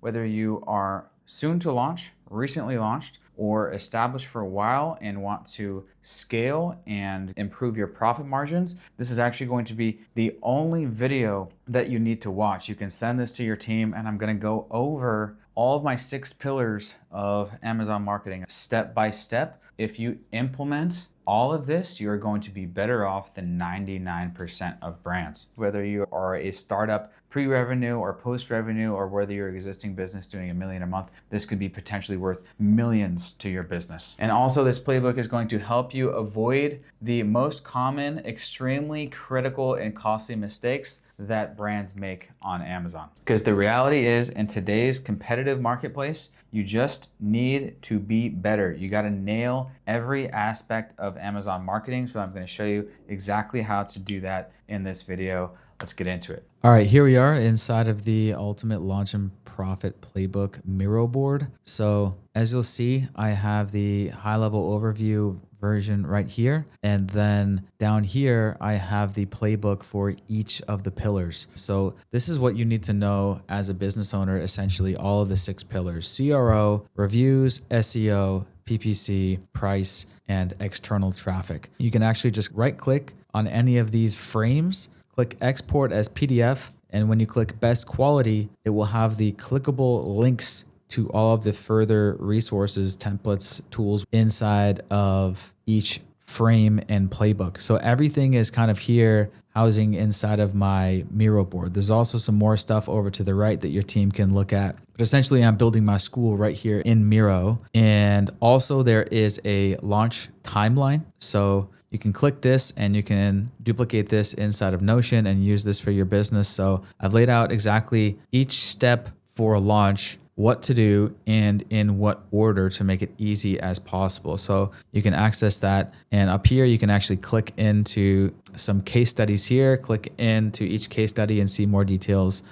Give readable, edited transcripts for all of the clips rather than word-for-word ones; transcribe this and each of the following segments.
Whether you are soon to launch, recently launched, or established for a while and want to scale and improve your profit margins, this is actually going to be the only video that you need to watch. You can send this to your team, and I'm going to go over all of my 6 pillars of Amazon marketing step by step. If you implement all of this, you're going to be better off than 99% of brands. Whether you are a startup pre-revenue or post-revenue, or whether you're an existing business doing $1 million a month, this could be potentially worth millions to your business. And also, this playbook is going to help you avoid the most common, extremely critical and costly mistakes that brands make on Amazon. Because the reality is, in today's competitive marketplace, you just need to be better. You got to nail every aspect of Amazon marketing. So I'm going to show you exactly how to do that in this video. Let's get into it. All right, here we are inside of the Ultimate Launch and Profit Playbook Miro board. So as you'll see, I have the high-level overview version right here. And then down here, I have the playbook for each of the pillars. So this is what you need to know as a business owner, essentially all of the 6 pillars: CRO, reviews, SEO, PPC, price, and external traffic. You can actually just right-click on any of these frames, click export as PDF, and when you click best quality, it will have the clickable links to all of the further resources, templates, tools inside of each frame and playbook. So everything is kind of here housing inside of my Miro board. There's also some more stuff over to the right that your team can look at. But essentially, I'm building my school right here in Miro. And also there is a launch timeline. So you can click this and you can duplicate this inside of Notion and use this for your business. So I've laid out exactly each step for a launch, what to do, and in what order to make it easy as possible. So you can access that. And up here, you can actually click into some case studies here, click into each case study and see more details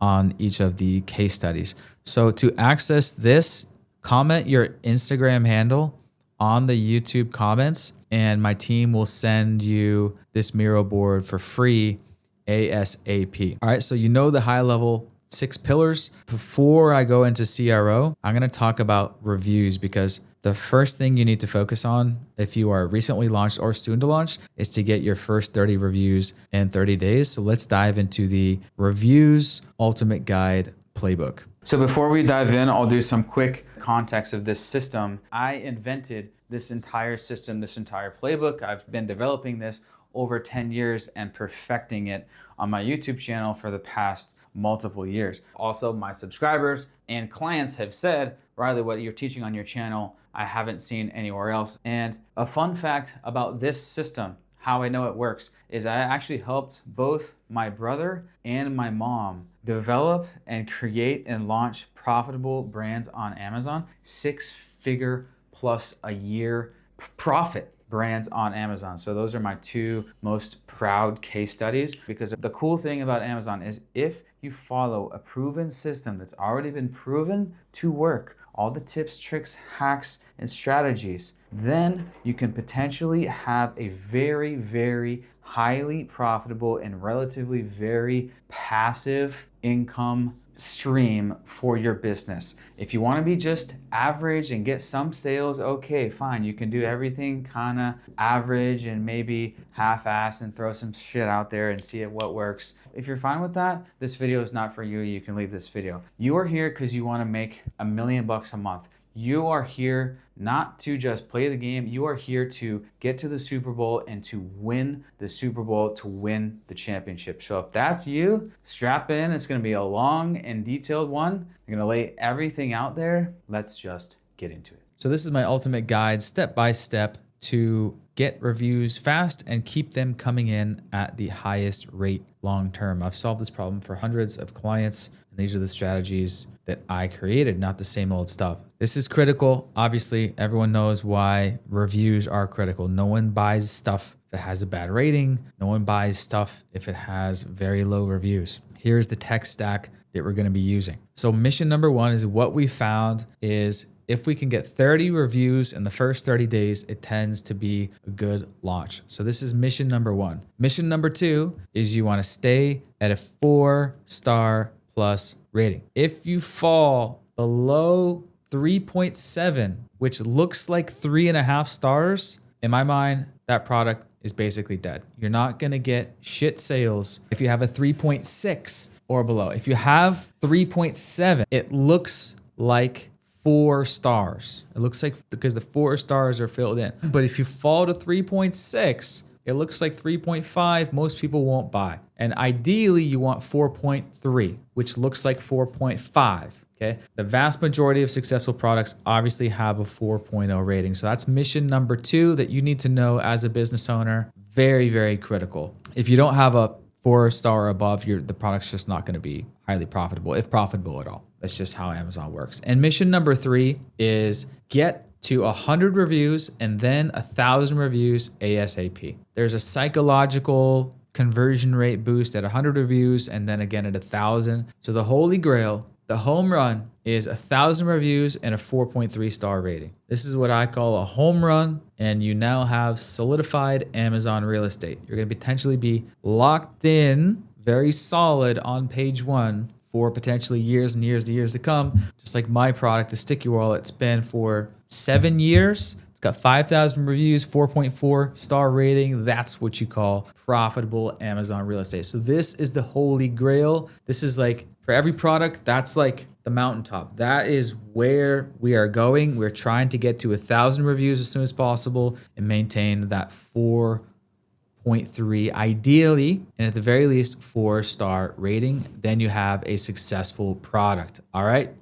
on each of the case studies. So to access this, comment your Instagram handle on the YouTube comments, and my team will send you this Miro board for free ASAP. All right, so you know the high level 6 pillars. Before I go into CRO, I'm gonna talk about reviews, because the first thing you need to focus on if you are recently launched or soon to launch is to get your first 30 reviews in 30 days. So let's dive into the Reviews Ultimate Guide Playbook. So before we dive in, I'll do some quick context of this system. I invented this entire system, this entire playbook. I've been developing this over 10 years and perfecting it on my YouTube channel for the past multiple years. Also, my subscribers and clients have said, Riley, what you're teaching on your channel, I haven't seen anywhere else. And a fun fact about this system, how I know it works, is I actually helped both my brother and my mom develop and create and launch profitable brands on Amazon, 6-figure plus a year profit brands on Amazon. So those are my 2 most proud case studies, because the cool thing about Amazon is if you follow a proven system that's already been proven to work, all the tips, tricks, hacks, and strategies, then you can potentially have a very, very highly profitable and relatively very passive income stream for your business. If you want to be just average and get some sales, okay, fine. You can do everything kind of average and maybe half-ass and throw some shit out there and see what works. If you're fine with that, this video is not for you. You can leave this video. You are here because you want to make $1 million a month. You are here not to just play the game. You are here to get to the Super Bowl and to win the Super Bowl, to win the championship. So if that's you, strap in. It's going to be a long and detailed one. I'm going to lay everything out there. Let's just get into it. So this is my ultimate guide, step by step, to get reviews fast and keep them coming in at the highest rate long term. I've solved this problem for hundreds of clients, and these are the strategies that I created, not the same old stuff. This is critical. Obviously, everyone knows why reviews are critical. No one buys stuff if it has a bad rating. No one buys stuff if it has very low reviews. Here's the tech stack that we're going to be using. So mission number 1 is what we found is if we can get 30 reviews in the first 30 days, it tends to be a good launch. So this is mission number 1. Mission number 2 is you want to stay at a 4-star plus rating. If you fall below 3.7, which looks like 3.5 stars, in my mind, that product is basically dead. You're not gonna get shit sales if you have a 3.6 or below. If you have 3.7, it looks like 4 stars. It looks like, because the 4 stars are filled in. But if you fall to 3.6, it looks like 3.5, most people won't buy. And ideally you want 4.3, which looks like 4.5. Okay. The vast majority of successful products obviously have a 4.0 rating. So that's mission number 2 that you need to know as a business owner. Very, very critical. If you don't have a 4-star or above, the product's just not going to be highly profitable, if profitable at all. That's just how Amazon works. And mission number 3 is get to 100 reviews and then 1,000 reviews ASAP. There's a psychological conversion rate boost at 100 reviews and then again at 1,000. So the holy grail, the home run, is 1,000 reviews and a 4.3 star rating. This is what I call a home run, and you now have solidified Amazon real estate. You're going to potentially be locked in, very solid on page 1 for potentially years and years and years to come. Just like my product, the Sticky Wallet, it's been for 7 years. It's got 5,000 reviews, 4.4 star rating. That's what you call profitable Amazon real estate. So this is the holy grail. This is like, for every product, that's like the mountaintop. That is where we are going. We're trying to get to 1,000 reviews as soon as possible and maintain that 4.3, ideally, and at the very least, 4-star rating. Then you have a successful product. All right.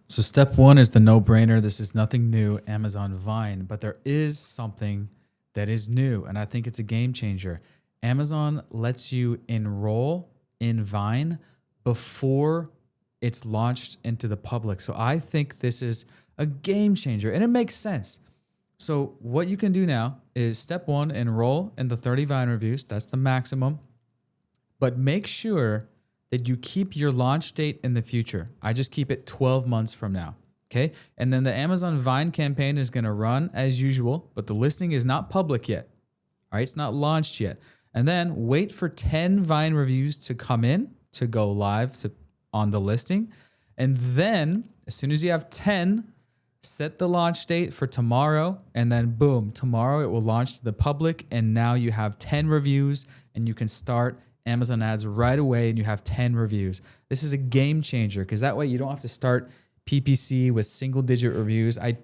So step 1 is the no-brainer. This is nothing new, Amazon Vine, but there is something that is new, and I think it's a game changer. Amazon lets you enroll in Vine before it's launched into the public. So I think this is a game changer, and it makes sense. So what you can do now is step 1, enroll in the 30 Vine reviews. That's the maximum, but make sure that you keep your launch date in the future. I just keep it 12 months from now, okay? And then the Amazon Vine campaign is gonna run as usual, but the listing is not public yet, all right? It's not launched yet. And then wait for 10 Vine reviews to come in, to go live on the listing. And then as soon as you have 10, set the launch date for tomorrow, and then boom, tomorrow it will launch to the public, and now you have 10 reviews and you can start Amazon ads right away and you have 10 reviews. This is a game changer because that way you don't have to start PPC with single-digit reviews. I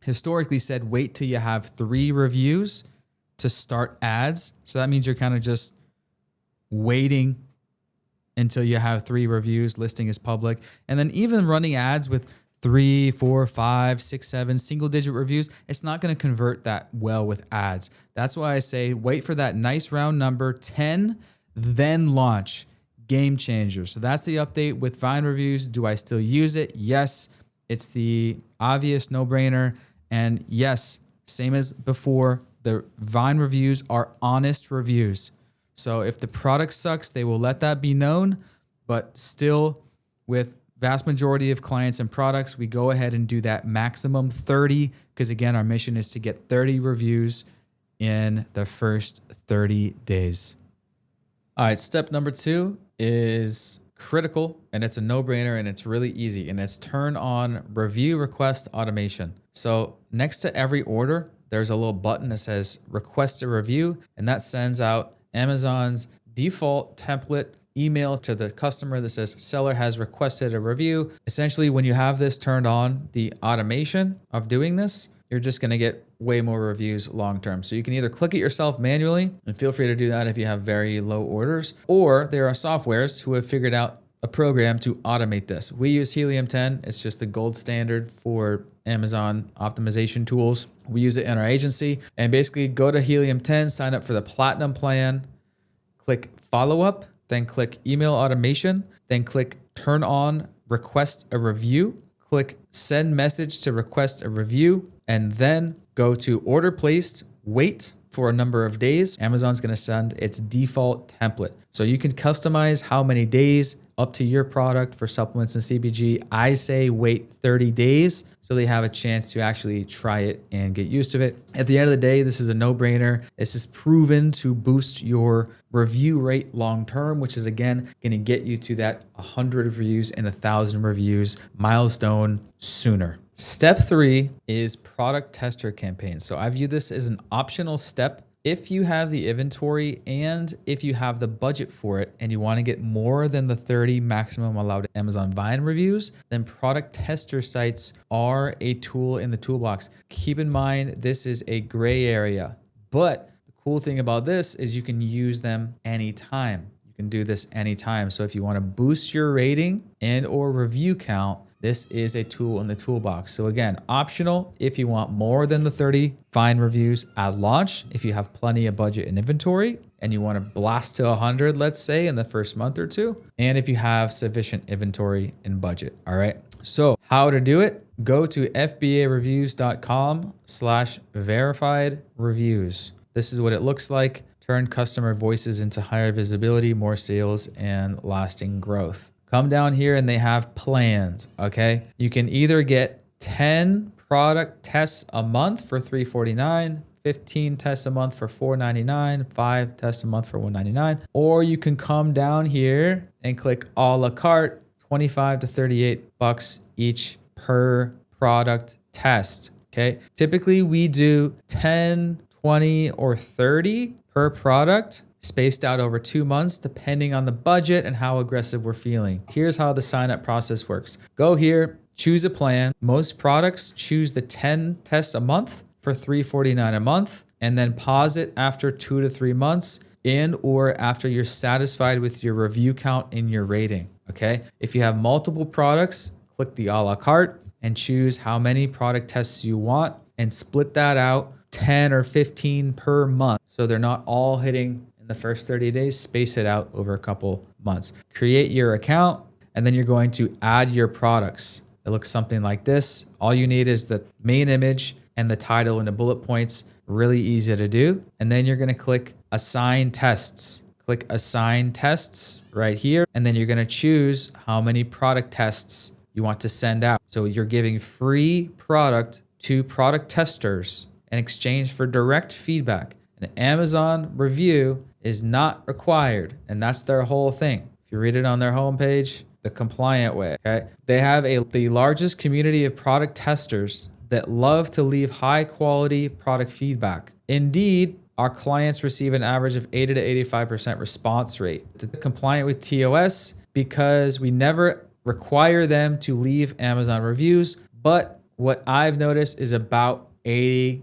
historically said wait till you have 3 reviews to start ads. So that means you're kind of just waiting until you have 3 reviews, listing is public. And then even running ads with 3, 4, 5, 6, 7 single-digit reviews, it's not going to convert that well with ads. That's why I say wait for that nice round number, 10, then launch. Game changer. So that's the update with Vine reviews. Do I still use it? Yes. It's the obvious no-brainer. And yes, same as before, the Vine reviews are honest reviews. So if the product sucks, they will let that be known. But still, with vast majority of clients and products, we go ahead and do that maximum 30, because again, our mission is to get 30 reviews in the first 30 days. All right, step number 2 is critical, and it's a no-brainer, and it's really easy, and it's turn on review request automation. So next to every order, there's a little button that says request a review, and that sends out Amazon's default template email to the customer that says seller has requested a review. Essentially, when you have this turned on, the automation of doing this, you're just going to get way more reviews long-term. So you can either click it yourself manually, and feel free to do that if you have very low orders, or there are softwares who have figured out a program to automate this. We use Helium 10. It's just the gold standard for Amazon optimization tools. We use it in our agency, and basically go to Helium 10, sign up for the platinum plan, click follow up, then click email automation, then click turn on request a review, click send message to request a review, and then go to order placed, wait for a number of days, Amazon's going to send its default template. So you can customize how many days up to your product for supplements and CBG. I say wait 30 days so they have a chance to actually try it and get used to it. At the end of the day, this is a no-brainer. This is proven to boost your review rate long-term, which is again going to get you to that 100 reviews and 1,000 reviews milestone sooner. Step 3 is product tester campaigns. So I view this as an optional step. If you have the inventory and if you have the budget for it and you want to get more than the 30 maximum allowed Amazon Vine reviews, then product tester sites are a tool in the toolbox. Keep in mind, this is a gray area, but the cool thing about this is you can use them anytime. You can do this anytime. So if you want to boost your rating and or review count, this is a tool in the toolbox. So again, optional if you want more than the 30 Vine reviews at launch, if you have plenty of budget and inventory and you want to blast to 100, let's say in the first month or two, and if you have sufficient inventory and budget. All right. So how to do it? Go to fbareviews.com/verified reviews. This is what it looks like. Turn customer voices into higher visibility, more sales, and lasting growth. Come down here and they have plans, okay? You can either get 10 product tests a month for $349, 15 tests a month for $499, 5 tests a month for $199, or you can come down here and click a la carte, $25 to $38 each per product test, okay? Typically we do 10, 20, or 30 per product, spaced out over 2 months, depending on the budget and how aggressive we're feeling. Here's how the sign-up process works. Go here, choose a plan. Most products choose the 10 tests a month for $349 a month, and then pause it after 2 to 3 months and or after you're satisfied with your review count and your rating, okay? If you have multiple products, click the a la carte and choose how many product tests you want and split that out 10 or 15 per month. So they're not all hitting the first 30 days, space it out over a couple months. Create your account, and then you're going to add your products. It looks something like this. All you need is the main image and the title and the bullet points. Really easy to do. And then you're going to click Assign Tests. Click Assign Tests right here, and then you're going to choose how many product tests you want to send out. So you're giving free product to product testers in exchange for direct feedback. An Amazon review is not required, and that's their whole thing. If you read it on their homepage, the compliant way, okay? They have the largest community of product testers that love to leave high quality product feedback. Indeed, our clients receive an average of 80 to 85% response rate. They're compliant with TOS because we never require them to leave Amazon reviews, but what I've noticed is about 80%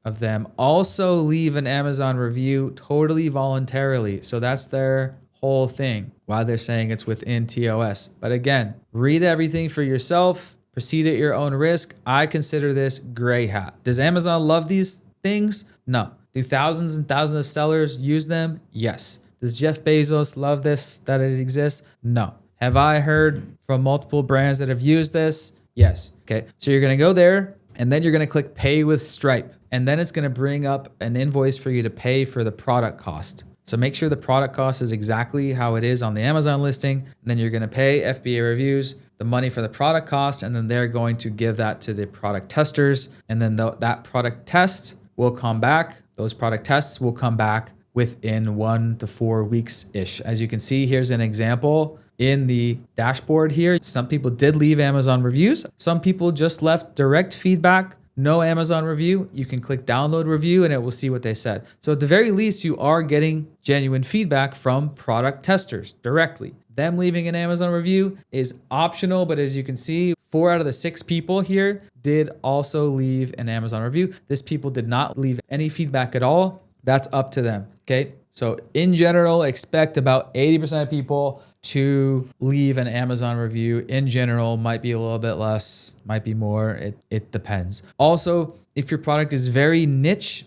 of them also leave an Amazon review totally voluntarily. So that's their whole thing, why they're saying it's within TOS. But again, read everything for yourself, proceed at your own risk. I consider this gray hat. Does Amazon love these things? No. Do thousands and thousands of sellers use them? Yes. Does Jeff Bezos love this, that it exists? No. Have I heard from multiple brands that have used this? Yes. Okay. So you're going to go there and then you're going to click Pay with Stripe. And then it's going to bring up an invoice for you to pay for the product cost. So make sure the product cost is exactly how it is on the Amazon listing. And then you're going to pay FBA Reviews the money for the product cost. And then they're going to give that to the product testers. And then that product test will come back. Those product tests will come back within 1 to 4 weeks-ish. As you can see, here's an example in the dashboard here. Some people did leave Amazon reviews. Some people just left direct feedback. No Amazon review. You can click download review and it will see what they said. So at the very least, you are getting genuine feedback from product testers directly. Them leaving an Amazon review is optional, but as you can see, 4 out of the 6 people here did also leave an Amazon review. This people did not leave any feedback at all. That's up to them, okay? So in general, expect about 80% of people to leave an Amazon review. In general, might be a little bit less, might be more, it depends. Also, if your product is very niche,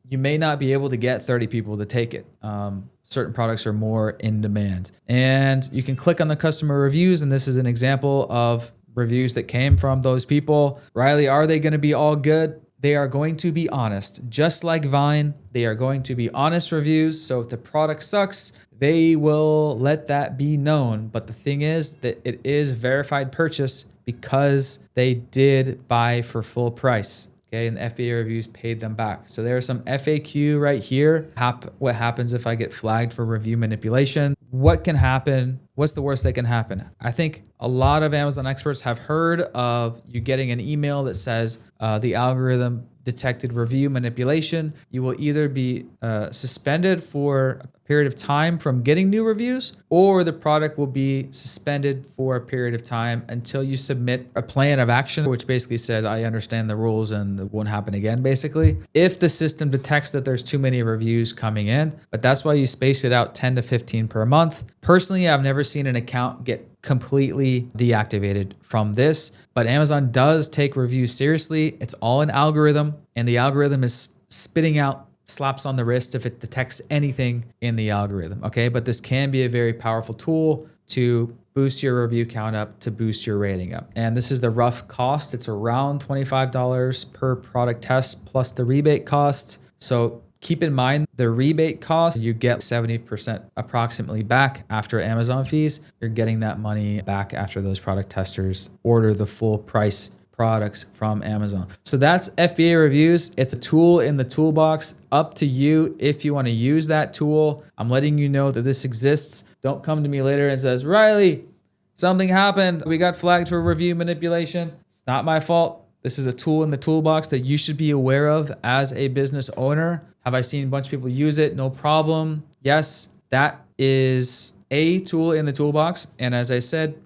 you may not be able to get 30 people to take it. Certain products are more in demand. And you can click on the customer reviews, and this is an example of reviews that came from those people. Riley, are they gonna be all good? they are going to be honest. Just like Vine, they are going to be honest reviews. So if the product sucks, they will let that be known. But the thing is that it is verified purchase because they did buy for full price. Okay, and the FBA reviews paid them back. So there's some FAQ right here. What happens if I get flagged for review manipulation? What can happen? What's the worst that can happen? I think a lot of Amazon experts have heard of you getting an email that says the algorithm detected review manipulation. You will either be suspended for a period of time from getting new reviews, or the product will be suspended for a period of time until you submit a plan of action, which basically says, I understand the rules and it won't happen again, basically. If the system detects that there's too many reviews coming in, but that's why you space it out 10 to 15 per month. Personally, I've never seen an account get completely deactivated from this, but Amazon does take reviews seriously. It's all an algorithm, and the algorithm is spitting out slaps on the wrist if it detects anything in the algorithm. Okay, but this can be a very powerful tool to boost your review count up, to boost your rating up. And this is the rough cost. It's around $25 per product test plus the rebate cost. So keep in mind the rebate cost, you get 70% approximately back after Amazon fees. You're getting that money back after those product testers order the full price products from Amazon. So that's FBA reviews. It's a tool in the toolbox. Up to you if you want to use that tool. I'm letting you know that this exists. Don't come to me later and says, Riley, something happened. We got flagged for review manipulation. It's not my fault. This is a tool in the toolbox that you should be aware of as a business owner. Have I seen a bunch of people use it? No problem. Yes, that is a tool in the toolbox. And as I said,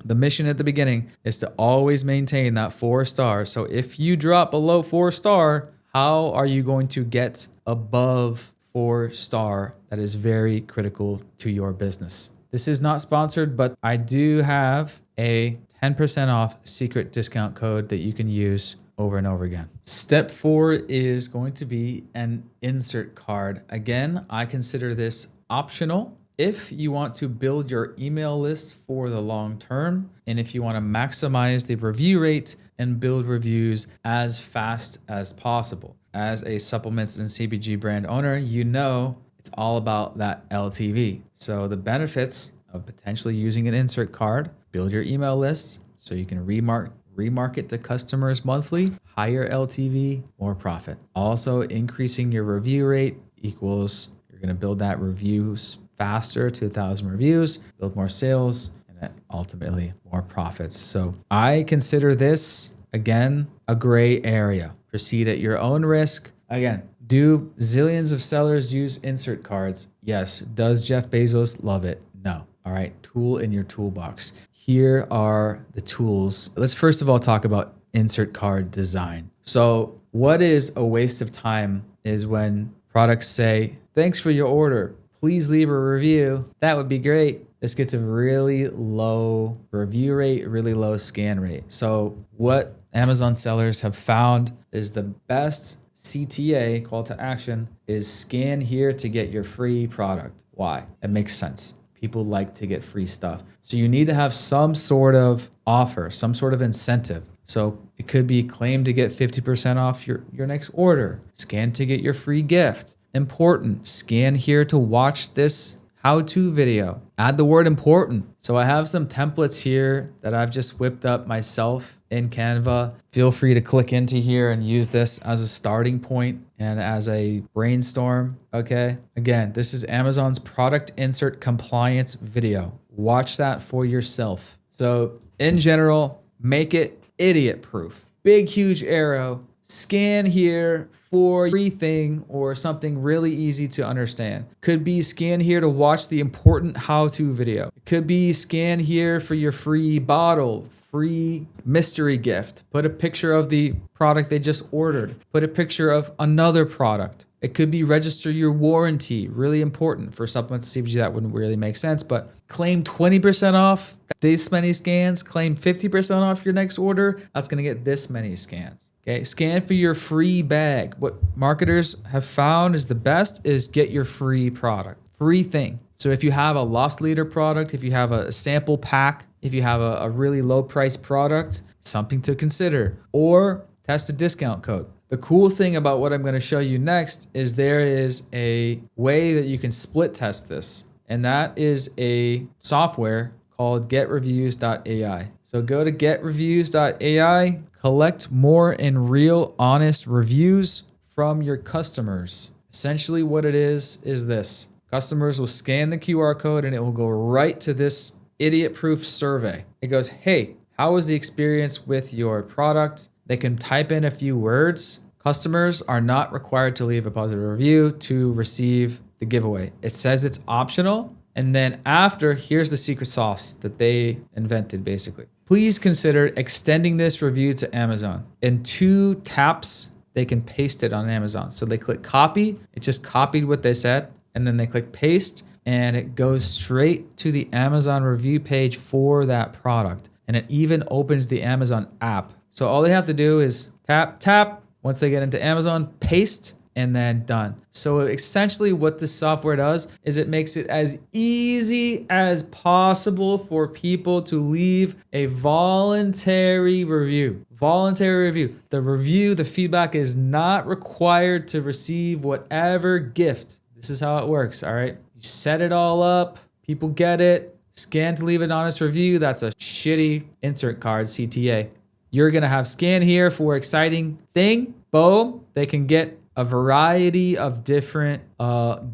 the mission at the beginning is to always maintain that 4-star. So if you drop below 4-star, how are you going to get above 4-star? That is very critical to your business. This is not sponsored, but I do have a 10% off secret discount code that you can use over and over again. Step 4 is going to be an insert card. Again, I consider this optional. If you want to build your email list for the long term, and if you want to maximize the review rate and build reviews as fast as possible. As a supplements and CPG brand owner, you know it's all about that LTV. So the benefits of potentially using an insert card, build your email lists so you can remarket to customers monthly, higher LTV, more profit. Also, increasing your review rate equals you're going to build that reviews faster to 1,000 reviews, build more sales, and ultimately more profits. So I consider this, again, a gray area. Proceed at your own risk. Again, do zillions of sellers use insert cards? Yes. Does Jeff Bezos love it? No. All right. Tool in your toolbox. Here are the tools. Let's first of all talk about insert card design. So what is a waste of time is when products say, thanks for your order. Please leave a review. That would be great. This gets a really low review rate, really low scan rate. So what Amazon sellers have found is the best CTA, call to action, is scan here to get your free product. Why? It makes sense. People like to get free stuff. So you need to have some sort of offer, some sort of incentive. So it could be claim to get 50% off your next order, scan to get your free gift. Important, scan here to watch this how-to video. Add the word important. So I have some templates here that I've just whipped up myself in Canva. Feel free to click into here and use this as a starting point and as a brainstorm, okay? Again, this is Amazon's product insert compliance video. Watch that for yourself. So in general, make it idiot-proof. Big, huge arrow. Scan here for free thing or something really easy to understand. Could be scan here to watch the important how-to video. It could be scan here for your free bottle, free mystery gift. Put a picture of the product they just ordered. Put a picture of another product. It could be register your warranty. Really important for supplements CPG. That wouldn't really make sense, but claim 20% off this many scans. Claim 50% off your next order. That's going to get this many scans. Okay, scan for your free bag. What marketers have found is the best is get your free product, free thing. So if you have a loss leader product, if you have a sample pack, if you have a really low price product, something to consider. Or test a discount code. The cool thing about what I'm going to show you next is there is a way that you can split test this. And that is a software called getreviews.ai. So go to getreviews.ai, collect more and real honest reviews from your customers. Essentially what it is this. Customers will scan the QR code and it will go right to this idiot-proof survey. It goes, hey, how was the experience with your product? They can type in a few words. Customers are not required to leave a positive review to receive the giveaway. It says it's optional. And then after, here's the secret sauce that they invented basically. Please consider extending this review to Amazon. In 2 taps, they can paste it on Amazon. So they click copy, it just copied what they said, and then they click paste, and it goes straight to the Amazon review page for that product. And it even opens the Amazon app. So all they have to do is tap, tap. Once they get into Amazon, paste, and then done. So essentially what this software does is it makes it as easy as possible for people to leave a voluntary review. Voluntary review. The feedback is not required to receive whatever gift. This is how it works, all right? You set it all up, people get it, scan to leave an honest review. That's a shitty insert card, CTA. You're gonna have scan here for exciting thing. Boom, they can get a variety of different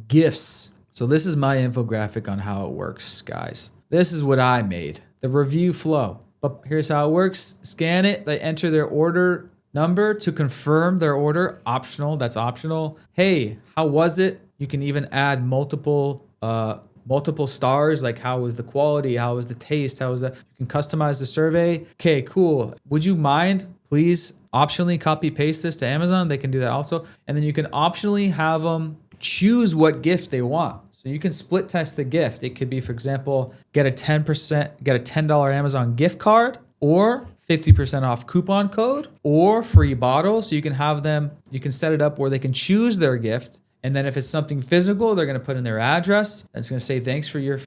gifts. So this is my infographic on how it works, guys. This is what I made, the review flow. But here's how it works. Scan it, they enter their order number to confirm their order. Optional, that's optional. Hey, how was it? You can even add multiple stars, like how was the quality, how was the taste, how was that? You can customize the survey. Okay, cool. Would you mind, please optionally copy paste this to Amazon? They can do that also. And then you can optionally have them choose what gift they want. So you can split test the gift. It could be, for example, get a $10 Amazon gift card, or 50% off coupon code, or free bottle. So you can have them, you can set it up where they can choose their gift. And then if it's something physical, they're going to put in their address. It's going to say, thanks for your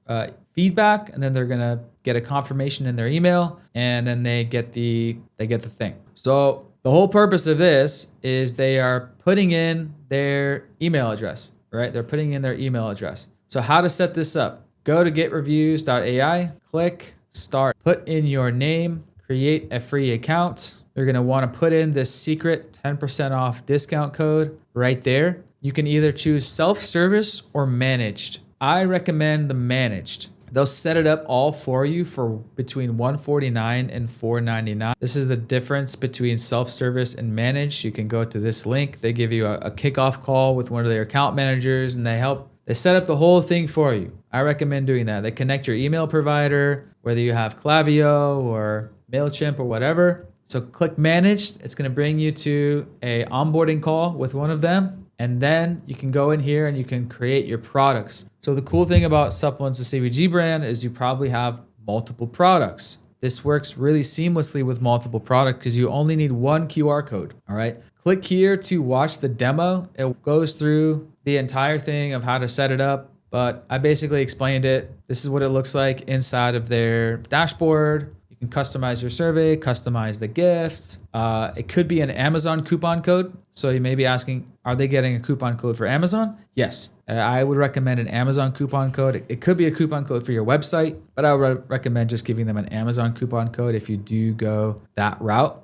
feedback. And then they're going to get a confirmation in their email. And then they get the thing. So the whole purpose of this is they are putting in their email address, right? They're putting in their email address. So how to set this up? Go to getreviews.ai, click start, put in your name, create a free account. You're going to want to put in this secret 10% off discount code right there. You can either choose self-service or managed. I recommend the managed. They'll set it up all for you for between $149 and $499. This is the difference between self-service and managed. You can go to this link. They give you a kickoff call with one of their account managers, and they set up the whole thing for you. I recommend doing that. They connect your email provider, whether you have Klaviyo or MailChimp or whatever. So click managed. It's going to bring you to a onboarding call with one of them. And then you can go in here and you can create your products. So the cool thing about Supplements, the CBG brand, is you probably have multiple products. This works really seamlessly with multiple products because you only need one QR code, all right? Click here to watch the demo. It goes through the entire thing of how to set it up, but I basically explained it. This is what it looks like inside of their dashboard. You can customize your survey, customize the gift. It could be an Amazon coupon code. So you may be asking, are they getting a coupon code for Amazon? Yes. I would recommend an Amazon coupon code. It could be a coupon code for your website, but I would recommend just giving them an Amazon coupon code if you do go that route.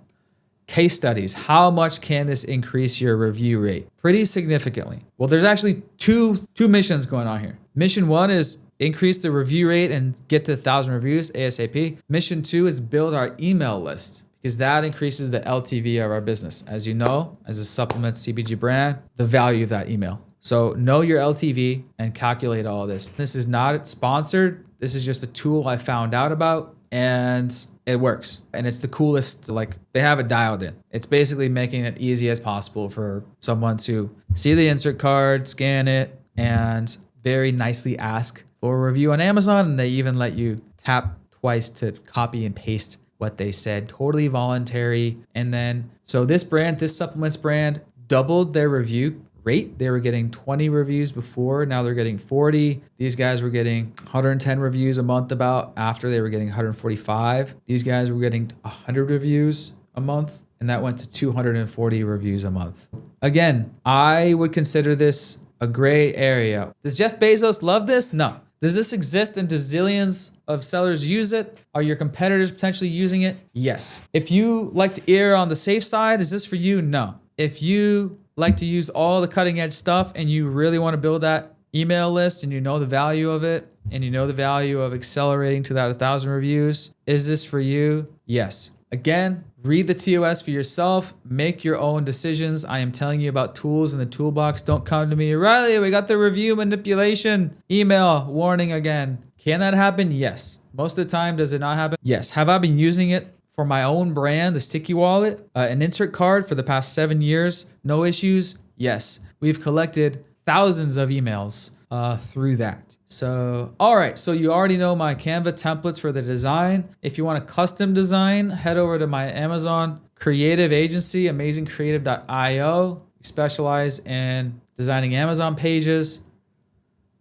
Case studies. How much can this increase your review rate? Pretty significantly. Well, there's actually two missions going on here. Mission 1 is increase the review rate and get to 1,000 reviews ASAP. Mission 2 is build our email list, because that increases the LTV of our business. As you know, as a Supplements CBG brand, the value of that email. So know your LTV and calculate all of this. This is not sponsored. This is just a tool I found out about, and it works. And it's the coolest, like they have it dialed in. It's basically making it easy as possible for someone to see the insert card, scan it, and very nicely ask for a review on Amazon. And they even let you tap twice to copy and paste what they said. Totally voluntary. And then, so this brand, this Supplements brand, doubled their review rate. They were getting 20 reviews before. Now they're getting 40. These guys were getting 110 reviews a month after they were getting 145. These guys were getting 100 reviews a month. and that went to 240 reviews a month. Again, I would consider this a gray area. Does Jeff Bezos love this? No. Does this exist and does zillions of sellers use it? Are your competitors potentially using it? Yes. If you like to err on the safe side, is this for you? No. If you like to use all the cutting edge stuff and you really want to build that email list and you know the value of it and you know the value of accelerating to that 1,000 reviews, is this for you? Yes. Again, read the TOS for yourself. Make your own decisions. I am telling you about tools in the toolbox. Don't come to me, Riley, we got the review manipulation email warning again. Can that happen? Yes. Most of the time, does it not happen? Yes. Have I been using it for my own brand, the Sticky Wallet, an insert card for the past 7 years? No issues? Yes. We've collected thousands of emails through that. So, all right. So you already know my Canva templates for the design. If you want a custom design, head over to my Amazon creative agency, amazingcreative.io. We specialize in designing Amazon pages.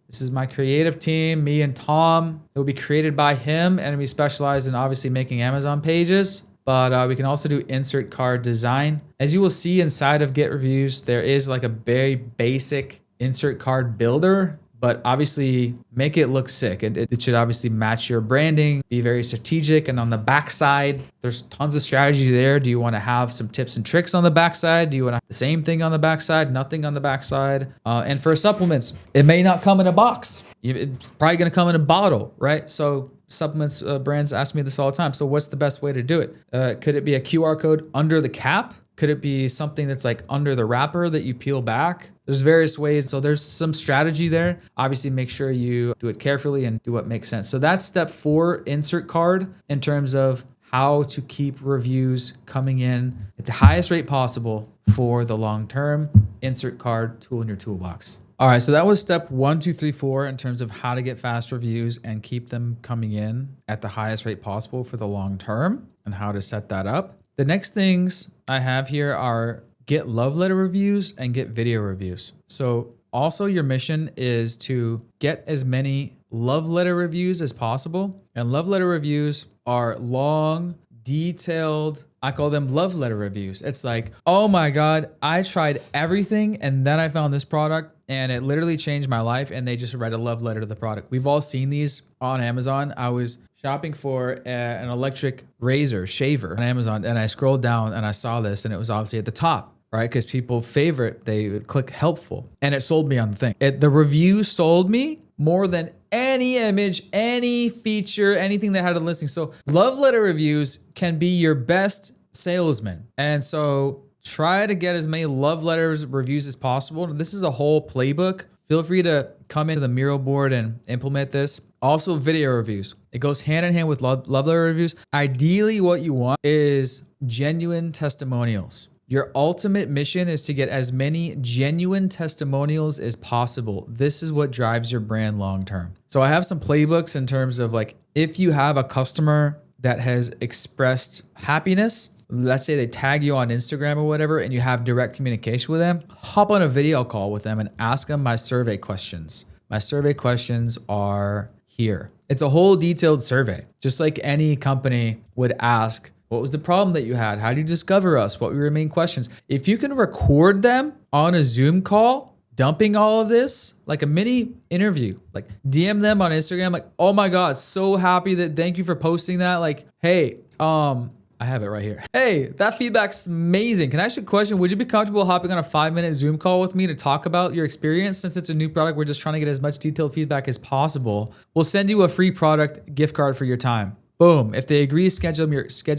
This is my creative team, me and Tom. It will be created by him, and we specialize in obviously making Amazon pages. But we can also do insert card design. As you will see inside of Get Reviews, there is like a very basic insert card builder, but obviously make it look sick. It should obviously match your branding, be very strategic. And on the backside, there's tons of strategy there. Do you want to have some tips and tricks on the backside? Do you want to have the same thing on the backside, nothing on the backside? And for supplements, it may not come in a box. It's probably going to come in a bottle, right? So supplements brands ask me this all the time. So what's the best way to do it? Could it be a QR code under the cap? Could it be something that's like under the wrapper that you peel back? There's various ways. So there's some strategy there. Obviously, make sure you do it carefully and do what makes sense. So that's step 4, insert card, in terms of how to keep reviews coming in at the highest rate possible for the long term. Insert card tool in your toolbox. All right, so that was step 1, 2, 3, 4 in terms of how to get fast reviews and keep them coming in at the highest rate possible for the long term and how to set that up. The next things I have here are get love letter reviews and get video reviews. So also your mission is to get as many love letter reviews as possible. And love letter reviews are long, detailed, I call them love letter reviews. It's like, oh my God, I tried everything and then I found this product and it literally changed my life, and they just write a love letter to the product. We've all seen these on Amazon. I was shopping for an electric razor shaver on Amazon, and I scrolled down and I saw this, and it was obviously at the top, right? Because people favorite, they would click helpful, and it sold me on the thing. The review sold me more than any image, any feature, anything that had a listing. So love letter reviews can be your best salesman. And so try to get as many love letters reviews as possible. This is a whole playbook. Feel free to come into the Miro board and implement this. Also, video reviews. It goes hand in hand with love letter reviews. Ideally, what you want is genuine testimonials. Your ultimate mission is to get as many genuine testimonials as possible. This is what drives your brand long term. So I have some playbooks in terms of like, if you have a customer that has expressed happiness, let's say they tag you on Instagram or whatever, and you have direct communication with them, hop on a video call with them and ask them my survey questions. My survey questions are here. It's a whole detailed survey, just like any company would ask, what was the problem that you had? How did you discover us? What were your main questions? If you can record them on a Zoom call, dumping all of this, like a mini interview, like DM them on Instagram, like, oh my God, so happy that, thank you for posting that. Like, hey, I have it right here. Hey, that feedback's amazing. Can I ask you a question? Would you be comfortable hopping on a 5-minute Zoom call with me to talk about your experience? Since it's a new product, we're just trying to get as much detailed feedback as possible. We'll send you a free product gift card for your time. Boom. If they agree, schedule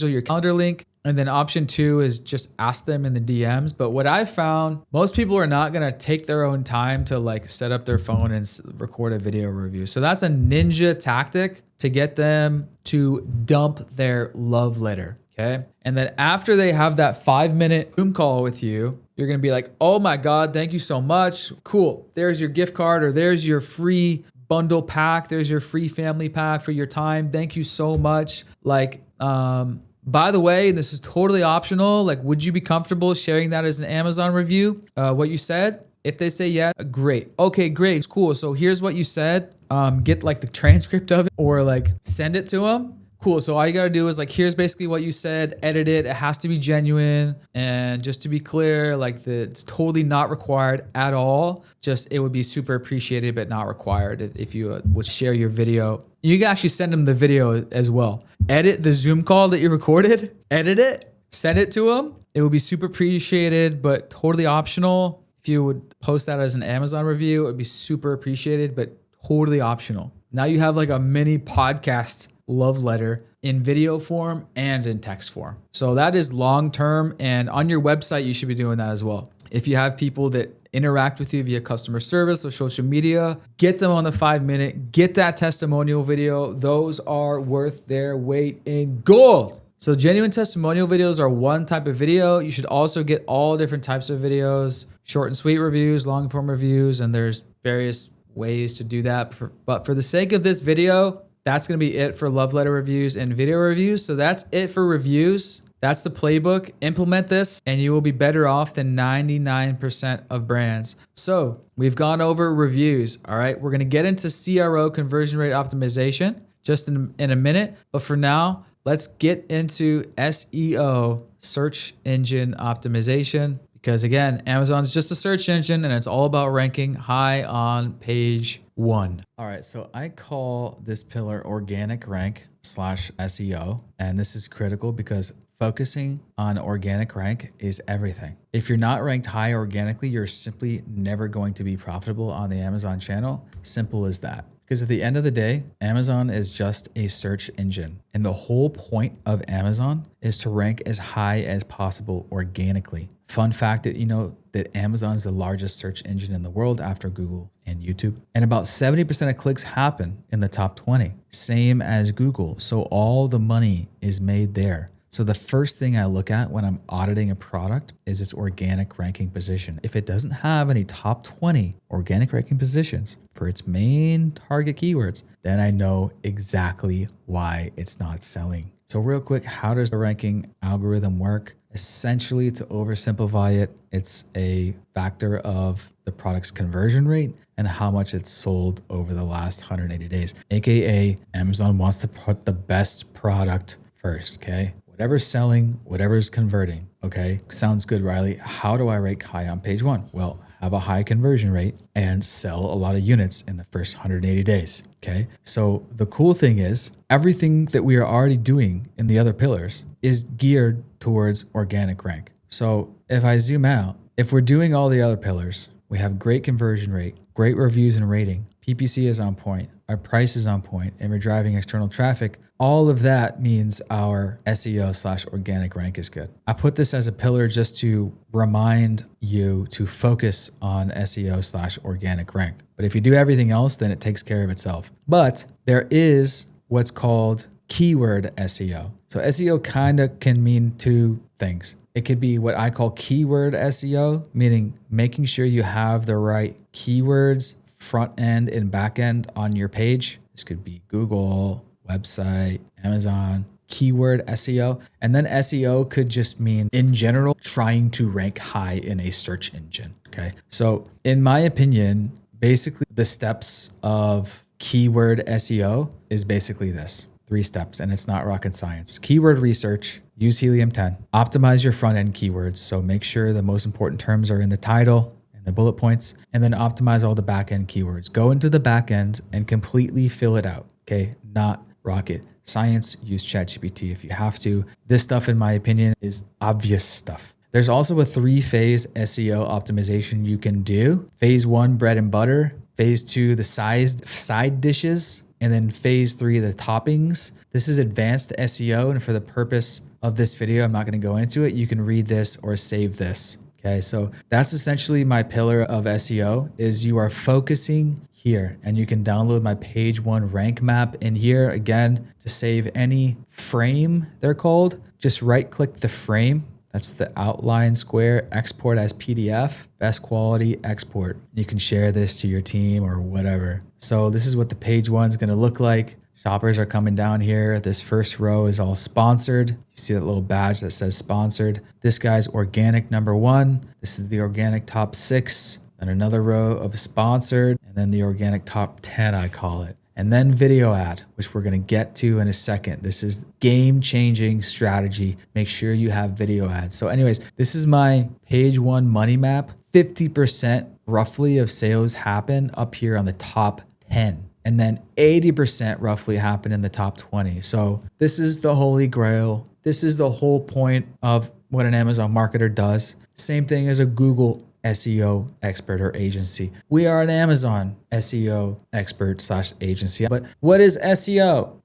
your calendar link. And then option 2 is just ask them in the DMs. But what I found, most people are not going to take their own time to like set up their phone and record a video review. So that's a ninja tactic to get them to dump their love letter. Okay. And then after they have that 5-minute Zoom call with you, you're going to be like, oh my God, thank you so much. Cool. There's your gift card, or there's your free bundle pack. There's your free family pack for your time. Thank you so much. Like, by the way, this is totally optional. Like, would you be comfortable sharing that as an Amazon review? What you said? If they say yeah, great. Okay, great. It's cool. So here's what you said. Get like the transcript of it, or like send it to them. Cool. So all you got to do is like, here's basically what you said, edit it. It has to be genuine. And just to be clear, like it's totally not required at all. Just, it would be super appreciated, but not required if you would share your video. You can actually send them the video as well. Edit the Zoom call that you recorded, edit it, send it to them. It would be super appreciated, but totally optional. If you would post that as an Amazon review, it would be super appreciated, but totally optional. Now you have like a mini podcast love letter in video form and in text form. So that is long term, and on your website, you should be doing that as well. If you have people that interact with you via customer service or social media, get them on the 5-minute, get that testimonial video. Those are worth their weight in gold. So genuine testimonial videos are one type of video. You should also get all different types of videos, short and sweet reviews, long form reviews, and there's various ways to do that. But for the sake of this video, that's going to be it for love letter reviews and video reviews. So that's it for reviews. That's the playbook. Implement this and you will be better off than 99% of brands. So we've gone over reviews. All right. We're going to get into CRO, conversion rate optimization, just in a minute. But for now, let's get into SEO, search engine optimization. Because again, Amazon's just a search engine and it's all about ranking high on page 1. All right, so I call this pillar organic rank / SEO. And this is critical because focusing on organic rank is everything. If you're not ranked high organically, you're simply never going to be profitable on the Amazon channel. Simple as that. Because at the end of the day, Amazon is just a search engine. And the whole point of Amazon is to rank as high as possible organically. Fun fact that you know that Amazon is the largest search engine in the world after Google and YouTube. And about 70% of clicks happen in the top 20, same as Google. So all the money is made there. So the first thing I look at when I'm auditing a product is its organic ranking position. If it doesn't have any top 20 organic ranking positions for its main target keywords, then I know exactly why it's not selling. So real quick, how does the ranking algorithm work? Essentially, to oversimplify it, it's a factor of the product's conversion rate and how much it's sold over the last 180 days. AKA, Amazon wants to put the best product first, okay? Whatever's selling, whatever's converting, okay? Sounds good, Riley. How do I rank high on page 1? Well, have a high conversion rate and sell a lot of units in the first 180 days, okay? So the cool thing is everything that we are already doing in the other pillars is geared towards organic rank. So if I zoom out, if we're doing all the other pillars, we have great conversion rate, great reviews and rating, PPC is on point, our price is on point, and we're driving external traffic. All of that means our SEO / organic rank is good. I put this as a pillar just to remind you to focus on SEO / organic rank. But if you do everything else, then it takes care of itself. But there is what's called keyword SEO. So SEO kind of can mean two things. It could be what I call keyword SEO, meaning making sure you have the right keywords front end and back end on your page. This could be Google, website, Amazon, keyword SEO. And then SEO could just mean in general, trying to rank high in a search engine. Okay. So in my opinion, basically the steps of keyword SEO is basically this. 3 steps, and it's not rocket science. Keyword research, use Helium 10, optimize your front end keywords. So make sure the most important terms are in the title and the bullet points, and then optimize all the back end keywords. Go into the back end and completely fill it out. Okay. Not rocket science. Use ChatGPT if you have to. This stuff, in my opinion, is obvious stuff. There's also a 3-phase SEO optimization you can do. Phase 1, bread and butter. Phase 2, the side dishes. And then phase 3, the toppings. This is advanced SEO. And for the purpose of this video, I'm not going to go into it. You can read this or save this. Okay. So that's essentially my pillar of SEO is you are focusing here, and you can download my page 1 rank map in here. Again, to save any frame, they're called, just right click the frame. That's the outline square, export as PDF, best quality, export. You can share this to your team or whatever. So this is what the page 1 is going to look like. Shoppers are coming down here. This first row is all sponsored. You see that little badge that says sponsored. This guy's organic number 1. This is the organic top 6. And another row of sponsored, and then the organic top 10, I call it. and then video ad, which we're going to get to in a second. This is game-changing strategy. Make sure you have video ads. So anyways, this is my page one money map. 50% roughly of sales happen up here on the top 10. And then 80% roughly happen in the top 20. So this is the holy grail. This is the whole point of what an Amazon marketer does. Same thing as a Google SEO expert or agency. We are an Amazon SEO expert / agency. But what is SEO?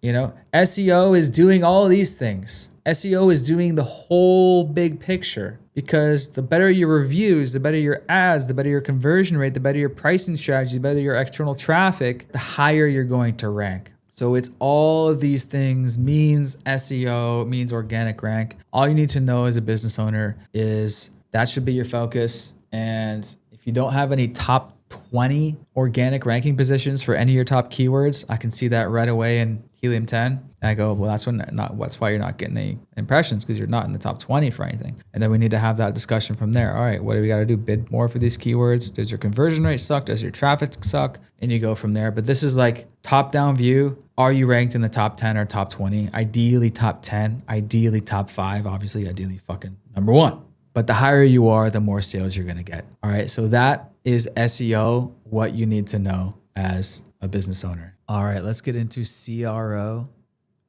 SEO is doing all these things. SEO is doing the whole big picture, because the better your reviews, the better your ads, the better your conversion rate, the better your pricing strategy, the better your external traffic, the higher you're going to rank. So it's all of these things means SEO, means organic rank. All you need to know as a business owner is that should be your focus. And if you don't have any top 20 organic ranking positions for any of your top keywords, I can see that right away in Helium 10. And I go, well, that's why you're not getting any impressions, because you're not in the top 20 for anything. And then we need to have that discussion from there. All right, what do we got to do? Bid more for these keywords. Does your conversion rate suck? Does your traffic suck? And you go from there. But this is like top-down view. Are you ranked in the top 10 or top 20? Ideally top 10, ideally top 5, obviously, ideally fucking number 1. But the higher you are, the more sales you're going to get. All right, so that is SEO, what you need to know as a business owner. All right, let's get into CRO,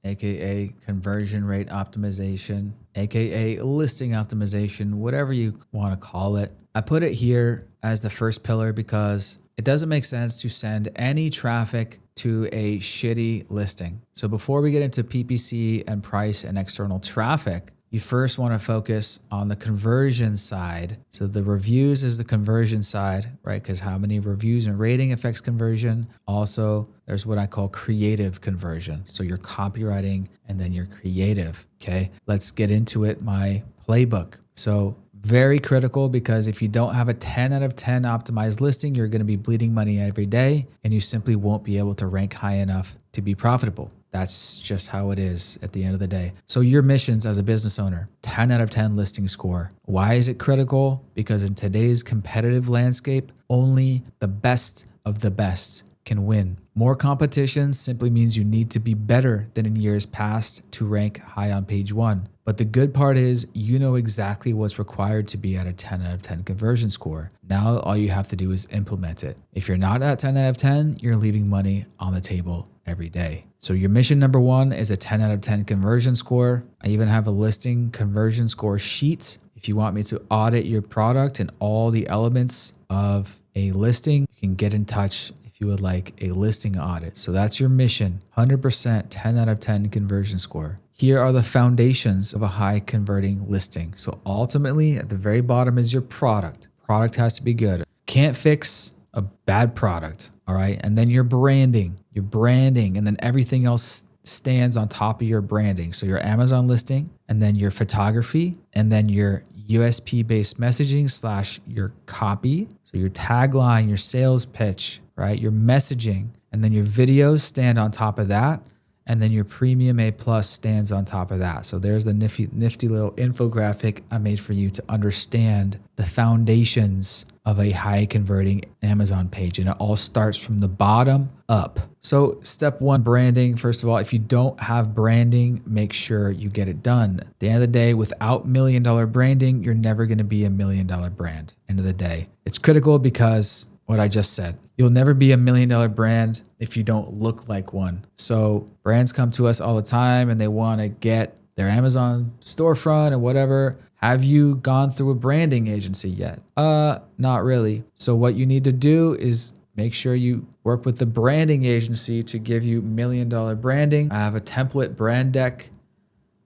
aka conversion rate optimization, aka listing optimization, whatever you want to call it. I put it here as the first pillar because it doesn't make sense to send any traffic to a shitty listing. So before we get into PPC and price and external traffic, you first want to focus on the conversion side. So the reviews is the conversion side, right? Because how many reviews and rating affects conversion. Also, there's what I call creative conversion. So your copywriting and then your creative, okay? Let's get into it, my playbook. So very critical, because if you don't have a 10 out of 10 optimized listing, you're going to be bleeding money every day and you simply won't be able to rank high enough to be profitable. That's just how it is at the end of the day. So your missions as a business owner, 10 out of 10 listing score. Why is it critical? Because in today's competitive landscape, only the best of the best can win. More competition simply means you need to be better than in years past to rank high on page 1. But the good part is you know exactly what's required to be at a 10 out of 10 conversion score. Now all you have to do is implement it. If you're not at 10 out of 10, you're leaving money on the table every day. So your mission number 1 is a 10 out of 10 conversion score. I even have a listing conversion score sheet. If you want me to audit your product and all the elements of a listing, you can get in touch if you would like a listing audit. So that's your mission, 100% 10 out of 10 conversion score. Here are the foundations of a high converting listing. So ultimately at the very bottom is your product. Product has to be good. Can't fix a bad product, all right? And then your branding, and then everything else stands on top of your branding. So your Amazon listing, and then your photography, and then your USP-based messaging / your copy. So your tagline, your sales pitch, right? Your messaging, and then your videos stand on top of that. And then your premium A+ stands on top of that. So there's the nifty little infographic I made for you to understand the foundations of a high converting Amazon page. And it all starts from the bottom up. So step 1, branding. First of all, if you don't have branding, make sure you get it done. At the end of the day, without $1 million branding, you're never going to be $1 million brand. End of the day. It's critical because what I just said. You'll never be $1 million brand if you don't look like one. So brands come to us all the time and they want to get their Amazon storefront and whatever. Have you gone through a branding agency yet? Not really. So what you need to do is make sure you work with the branding agency to give you $1 million branding. I have a template brand deck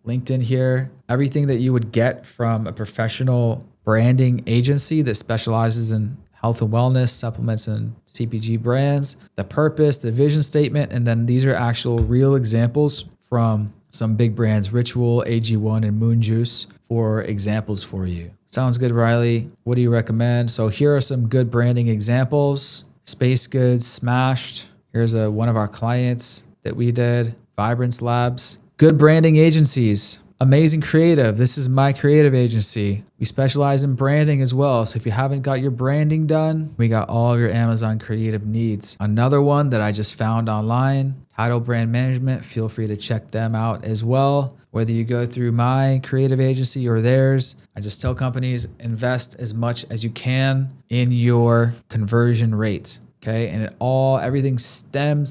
linked in here. Everything that you would get from a professional branding agency that specializes in health and wellness, supplements, and CPG brands, the purpose, the vision statement, and then these are actual real examples from some big brands, Ritual, AG1, and Moon Juice, for examples for you. Sounds good, Riley. What do you recommend? So here are some good branding examples. Space Goods, Smashed. Here's one of our clients that we did, Vibrance Labs. Good branding agencies. Amazing Creative. This is my creative agency. We specialize in branding as well. So if you haven't got your branding done, we got all of your Amazon creative needs. Another one that I just found online, Title Brand Management. Feel free to check them out as well. Whether you go through my creative agency or theirs, I just tell companies invest as much as you can in your conversion rates. Okay. And everything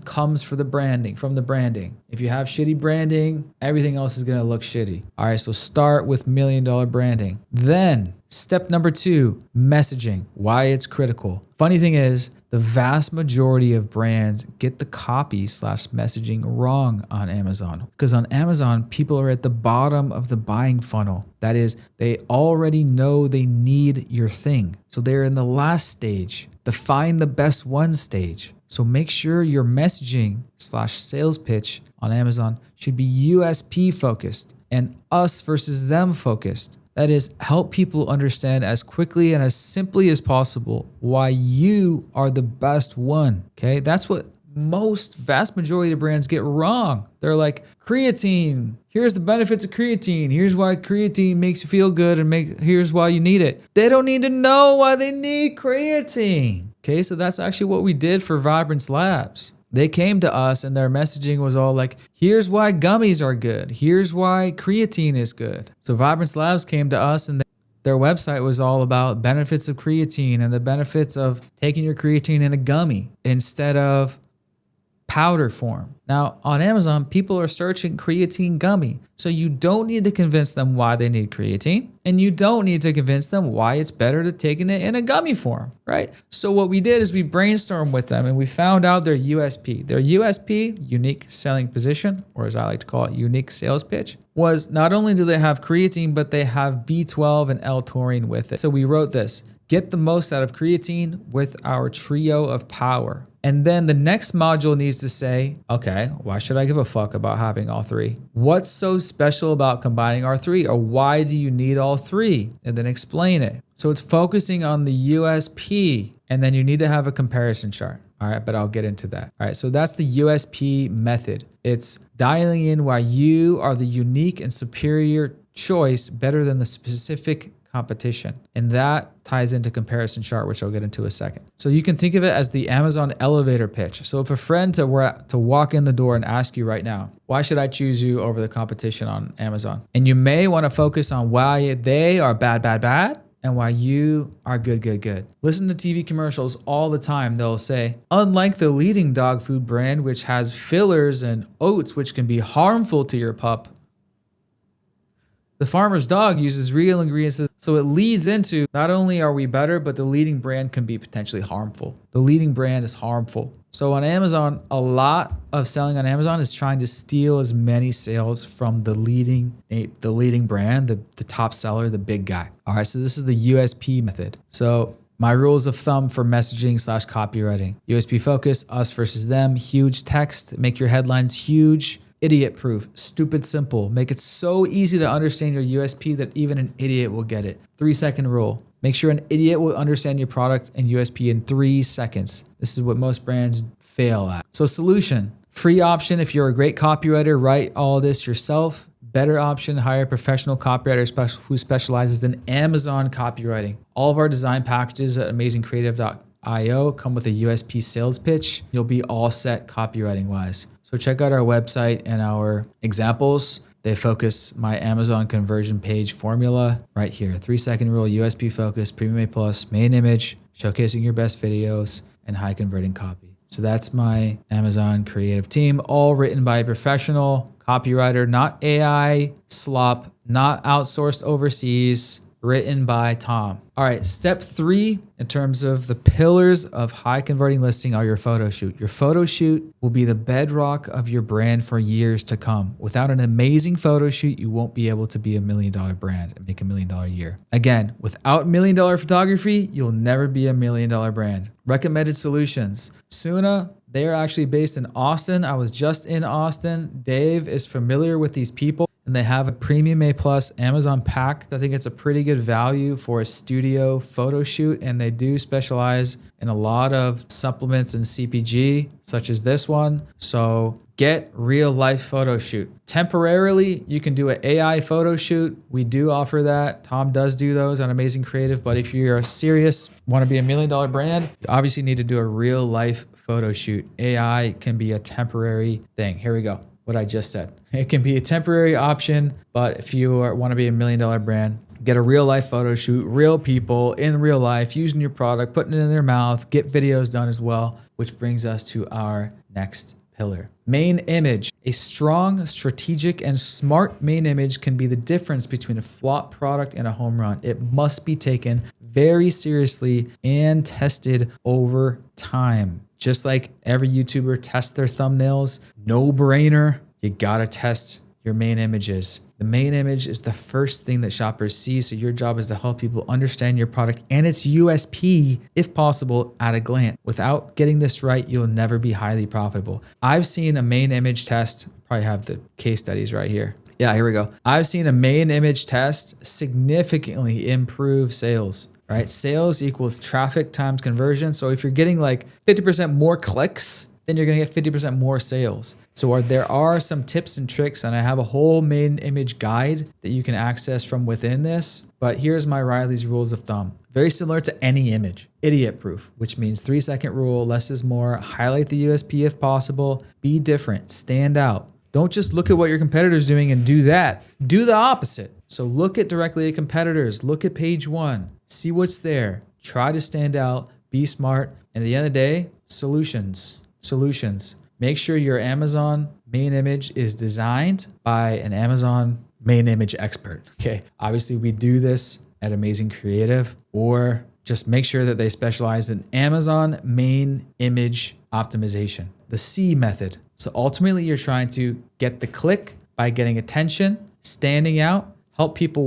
comes from the branding. If you have shitty branding, everything else is going to look shitty. All right. So start with $1 million branding. Then step number 2, messaging, why it's critical. Funny thing is, the vast majority of brands get the copy/messaging wrong on Amazon, because on Amazon, people are at the bottom of the buying funnel. That is, they already know they need your thing. So they're in the last stage, the find the best one stage. So make sure your messaging/sales pitch on Amazon should be USP focused and us versus them focused. That is, help people understand as quickly and as simply as possible why you are the best one. Okay, that's what vast majority of brands get wrong. They're like, creatine, here's the benefits of creatine. Here's why creatine makes you feel good, and here's why you need it. They don't need to know why they need creatine. Okay, so that's actually what we did for Vibrance Labs. They came to us and their messaging was all like, here's why gummies are good. Here's why creatine is good. So Vibrance Labs came to us and their website was all about benefits of creatine and the benefits of taking your creatine in a gummy instead of powder form. Now on Amazon, people are searching creatine gummy. So you don't need to convince them why they need creatine, and you don't need to convince them why it's better to take it in a gummy form, right? So what we did is we brainstormed with them and we found out their USP. Their USP, unique selling position, or as I like to call it, unique sales pitch, was not only do they have creatine, but they have B12 and L-taurine with it. So we wrote this: get the most out of creatine with our trio of power. And then the next module needs to say, okay, why should I give a fuck about having all three? What's so special about combining all three? Or why do you need all three? And then explain it. So it's focusing on the USP, and then you need to have a comparison chart. All right, but I'll get into that. All right, so that's the USP method. It's dialing in why you are the unique and superior choice better than the specific competition. And that ties into comparison chart, which I'll get into a second. So you can think of it as the Amazon elevator pitch. So if a friend to walk in the door and ask you right now, why should I choose you over the competition on Amazon? And you may want to focus on why they are bad, and why you are good. Listen to TV commercials all the time. They'll say, unlike the leading dog food brand, which has fillers and oats, which can be harmful to your pup, the farmer's dog uses real ingredients. So it leads into, not only are we better, but the leading brand can be potentially harmful. The leading brand is harmful. So on Amazon, a lot of selling on Amazon is trying to steal as many sales from the leading brand, the top seller, the big guy. All right, so this is the USP method. So my rules of thumb for messaging/copywriting: USP focus, us versus them, huge text, make your headlines huge, idiot proof, stupid simple, make it so easy to understand your USP that even an idiot will get it. 3-second rule. Make sure an idiot will understand your product and USP in 3 seconds. This is what most brands fail at. So solution: free option if you're a great copywriter, write all this yourself. Better option, hire a professional copywriter who specializes in Amazon copywriting. All of our design packages at amazingcreative.io come with a USP sales pitch. You'll be all set copywriting wise. So check out our website and our examples. They focus my Amazon conversion page formula right here. 3-second rule, USP focus, Premium A+, main image, showcasing your best videos, and high converting copy. So that's my Amazon creative team, all written by a professional copywriter, not AI slop, not outsourced overseas, written by Tom. All right, step 3 in terms of the pillars of high converting listing are your photo shoot. Your photo shoot will be the bedrock of your brand for years to come. Without an amazing photo shoot, you won't be able to be $1 million brand and make $1 million a year. Again, without $1 million photography, you'll never be $1 million brand. Recommended solutions: Suna. They are actually based in Austin. I was just in Austin. Dave is familiar with these people. and they have a premium A plus Amazon pack. I think it's a pretty good value for a studio photo shoot, and they do specialize in a lot of supplements and CPG, such as this one. So get real life photo shoot. Temporarily, you can do an AI photo shoot. We do offer that. Tom does do those on Amazing Creative. But if you're serious, want to be $1 million brand, you obviously need to do a real life photo shoot. AI can be a temporary thing. Here we go. What I just said. It can be a temporary option, but if you want to be $1 million brand, get a real life photo shoot, real people in real life using your product, putting it in their mouth, get videos done as well, which brings us to our next pillar. Main image. A strong, strategic, and smart main image can be the difference between a flop product and a home run. It must be taken very seriously and tested over time. Just like every YouTuber tests their thumbnails, no brainer, you gotta test your main images. The main image is the first thing that shoppers see, so your job is to help people understand your product and its USP, if possible, at a glance. Without getting this right, you'll never be highly profitable. I've seen a main image test, probably have the case studies right here. Yeah, here we go. I've seen a main image test significantly improve sales. Right? Sales equals traffic times conversion. So if you're getting like 50% more clicks, then you're going to get 50% more sales. So there are some tips and tricks, and I have a whole main image guide that you can access from within this. But here's my Riley's rules of thumb. Very similar to any image. Idiot proof, which means 3-second rule, less is more. Highlight the USP if possible. Be different. Stand out. Don't just look at what your competitor's doing and do that. Do the opposite. So look at directly at competitors. Look at page 1. See what's there. Try to stand out. Be smart. And at the end of the day, solutions. Make sure your Amazon main image is designed by an Amazon main image expert. Okay. Obviously, we do this at Amazing Creative, or just make sure that they specialize in Amazon main image optimization, the C method. So ultimately, you're trying to get the click by getting attention, standing out, help people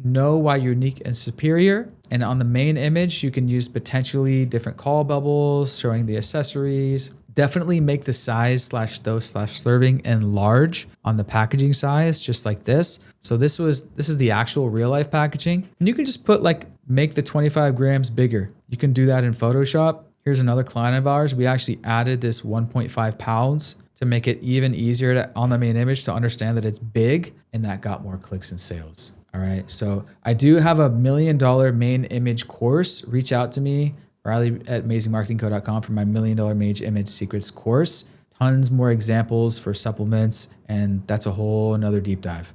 know why you're unique and superior. And on the main image, you can use potentially different call bubbles, showing the accessories. Definitely make the size/dose/serving and large on the packaging size, just like this. So this is the actual real life packaging. And you can just make the 25 grams bigger. You can do that in Photoshop. Here's another client of ours. We actually added this 1.5 pounds to make it even easier on the main image to understand that it's big, and that got more clicks and sales. All right. So I do have a $1 million main image course. Reach out to me, Riley at amazingmarketingco.com, for my $1 million main image secrets course. Tons more examples for supplements, and that's a whole another deep dive.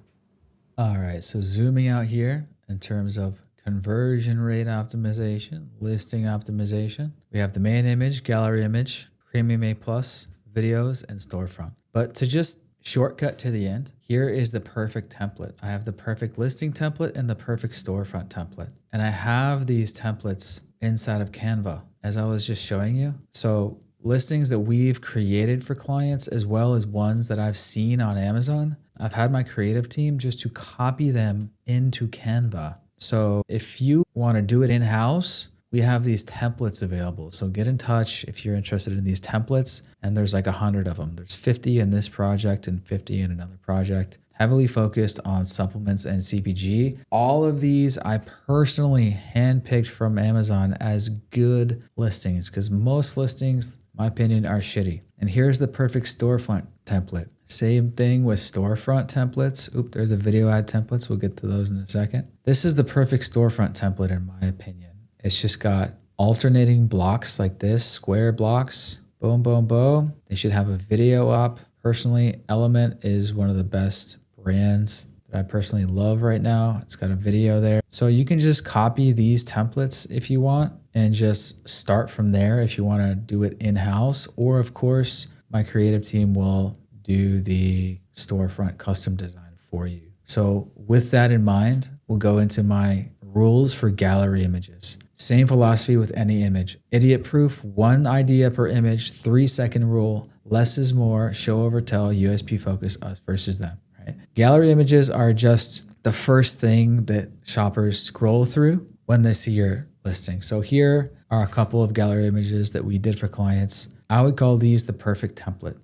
All right. So zooming out here in terms of conversion rate optimization, listing optimization, we have the main image, gallery image, premium A plus, videos, and storefront. But to just shortcut to the end, here is the perfect template. I have the perfect listing template and the perfect storefront template. And I have these templates inside of Canva, as I was just showing you. So listings that we've created for clients, as well as ones that I've seen on Amazon, I've had my creative team just to copy them into Canva. So if you want to do it in-house, we have these templates available. So get in touch if you're interested in these templates. And there's like 100 of them. There's 50 in this project and 50 in another project, heavily focused on supplements and CPG. All of these I personally handpicked from Amazon as good listings, because most listings, in my opinion, are shitty. And here's the perfect storefront template. Same thing with storefront templates. Oop, there's a video ad templates. We'll get to those in a second. This is the perfect storefront template in my opinion. It's just got alternating blocks like this, square blocks, boom, boom, boom. They should have a video up. Personally, Element is one of the best brands that I personally love right now. It's got a video there. So you can just copy these templates if you want and just start from there if you want to do it in-house. Or of course, my creative team will do the storefront custom design for you. So with that in mind, we'll go into my rules for gallery images. Same philosophy with any image. Idiot proof, 1 idea per image, 3-second rule, less is more, show over tell, USP focus, us versus them, right? Gallery images are just the first thing that shoppers scroll through when they see your listing. So here are a couple of gallery images that we did for clients. I would call these the perfect template.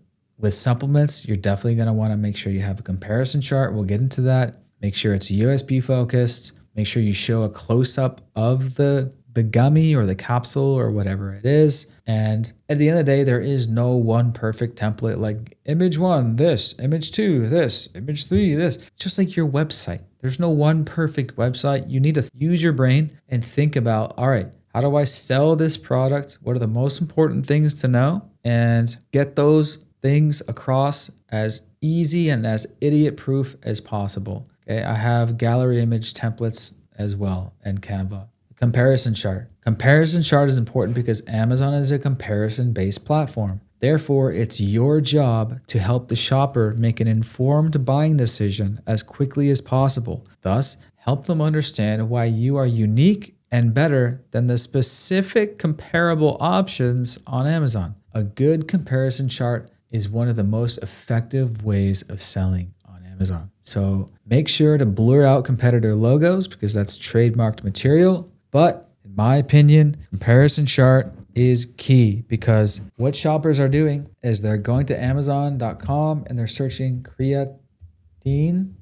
With supplements, you're definitely going to want to make sure you have a comparison chart. We'll get into that. Make sure it's USB focused. Make sure you show a close up of the gummy or the capsule or whatever it is. And at the end of the day, there is no one perfect template like image 1, this, image 2, this, image 3, this. It's just like your website. There's no one perfect website. You need to use your brain and think about, all right, how do I sell this product? What are the most important things to know? And get those things across as easy and as idiot proof as possible. Okay, I have gallery image templates as well and Canva. Comparison chart. Comparison chart is important because Amazon is a comparison-based platform. Therefore, it's your job to help the shopper make an informed buying decision as quickly as possible. Thus, help them understand why you are unique and better than the specific comparable options on Amazon. A good comparison chart is one of the most effective ways of selling on Amazon. So make sure to blur out competitor logos because that's trademarked material. But in my opinion, comparison chart is key because what shoppers are doing is they're going to Amazon.com and they're searching creatine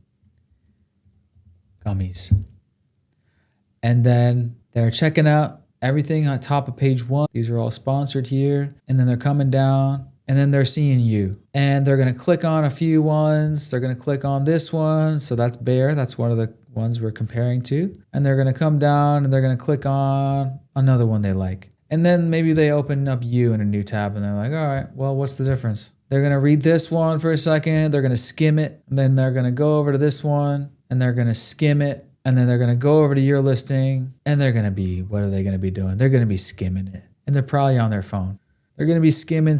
gummies. And then they're checking out everything on top of page 1. These are all sponsored here. And then they're coming down and then they're seeing you. And they're going to click on a few ones. They're going to click on this one. So that's Bear. That's one of the ones we're comparing to. And they're going to come down and they're going to click on another one they like. And then maybe they open up you in a new tab and they're like, all right, well, what's the difference? They're going to read this one for a second. They're going to skim it. And then they're going to go over to this one and they're going to skim it. And then they're going to go over to your listing and they're going to be, what are they going to be doing? They're going to be skimming it. And they're probably on their phone. They're going to be skimming.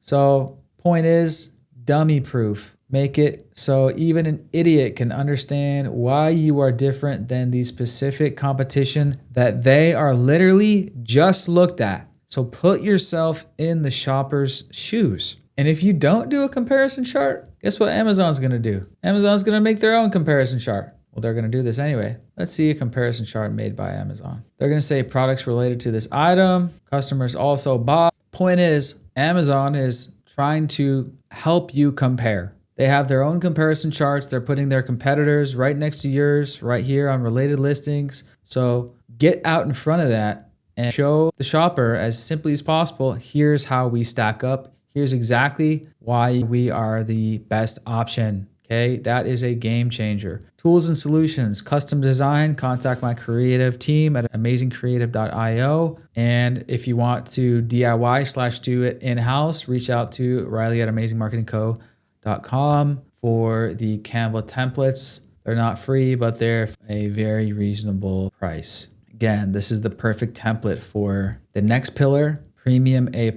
So point is dummy proof. Make it so even an idiot can understand why you are different than the specific competition that they are literally just looked at. So put yourself in the shopper's shoes. And if you don't do a comparison chart, guess what Amazon's going to do? Amazon's going to make their own comparison chart. Well, they're going to do this anyway. Let's see a comparison chart made by Amazon. They're going to say products related to this item. Customers also buy. Point is, Amazon is trying to help you compare. They have their own comparison charts. They're putting their competitors right next to yours, right here on related listings. So get out in front of that and show the shopper as simply as possible, here's how we stack up. Here's exactly why we are the best option. Okay, that is a game changer. Tools and solutions, custom design, contact my creative team at amazingcreative.io. And if you want to DIY/do it in-house, reach out to Riley at amazingmarketingco.com for the Canva templates. They're not free, but they're a very reasonable price. Again, this is the perfect template for the next pillar, Premium A+.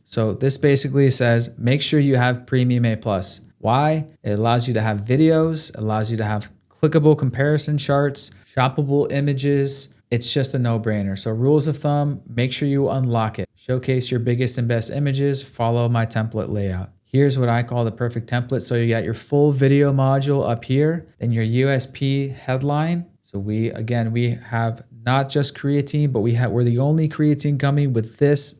So this basically says, make sure you have Premium A+. Why? It allows you to have videos, allows you to have clickable comparison charts, shoppable images. It's just a no-brainer. So rules of thumb, make sure you unlock it. Showcase your biggest and best images, follow my template layout. Here's what I call the perfect template. So you got your full video module up here, then your USP headline. So we have not just creatine, but we're the only creatine gummy with this,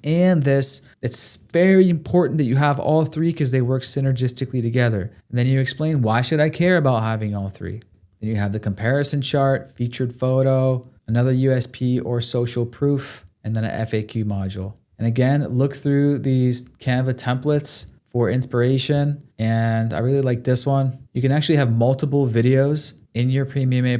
and this. It's very important that you have all three because they work synergistically together. And then you explain, why should I care about having all three? Then you have the comparison chart, featured photo, another USP or social proof, and then an FAQ module. And again, look through these Canva templates for inspiration. And I really like this one. You can actually have multiple videos in your Premium A+.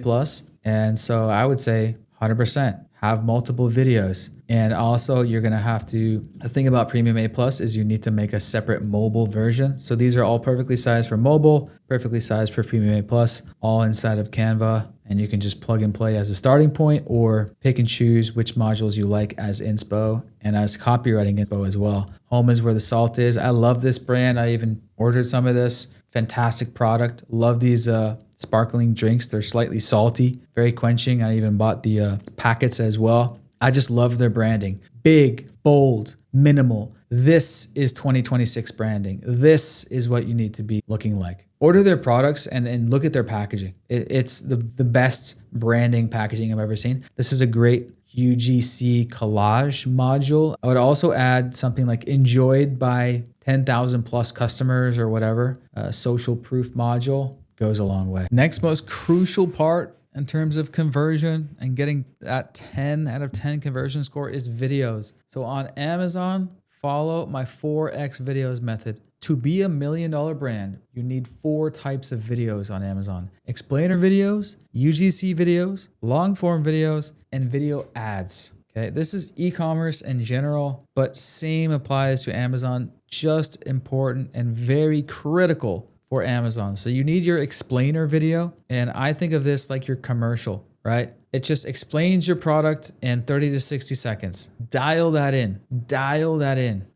And so I would say 100% have multiple videos. And also you're going to have to, the thing about Premium A+ is you need to make a separate mobile version. So these are all perfectly sized for mobile, perfectly sized for Premium A+, all inside of Canva. And you can just plug and play as a starting point or pick and choose which modules you like as inspo and as copywriting inspo as well. Home is where the salt is. I love this brand. I even ordered some of this. Fantastic product. Love these sparkling drinks. They're slightly salty, very quenching. I even bought the packets as well. I just love their branding. Big, bold, minimal. This is 2026 branding. This is what you need to be looking like. Order their products and look at their packaging. It's the best branding packaging I've ever seen. This is a great UGC collage module. I would also add something like enjoyed by 10,000 plus customers or whatever, social proof module goes a long way. Next most crucial part in terms of conversion and getting that 10 out of 10 conversion score is videos. So on Amazon, follow my 4X videos method. To be $1 million brand, you need 4 types of videos on Amazon. Explainer videos, UGC videos, long form videos, and video ads. Okay, this is e-commerce in general, but same applies to Amazon. Just important and very critical for Amazon. So you need your explainer video, and I think of this like your commercial, right? It just explains your product in 30 to 60 seconds. Dial that in,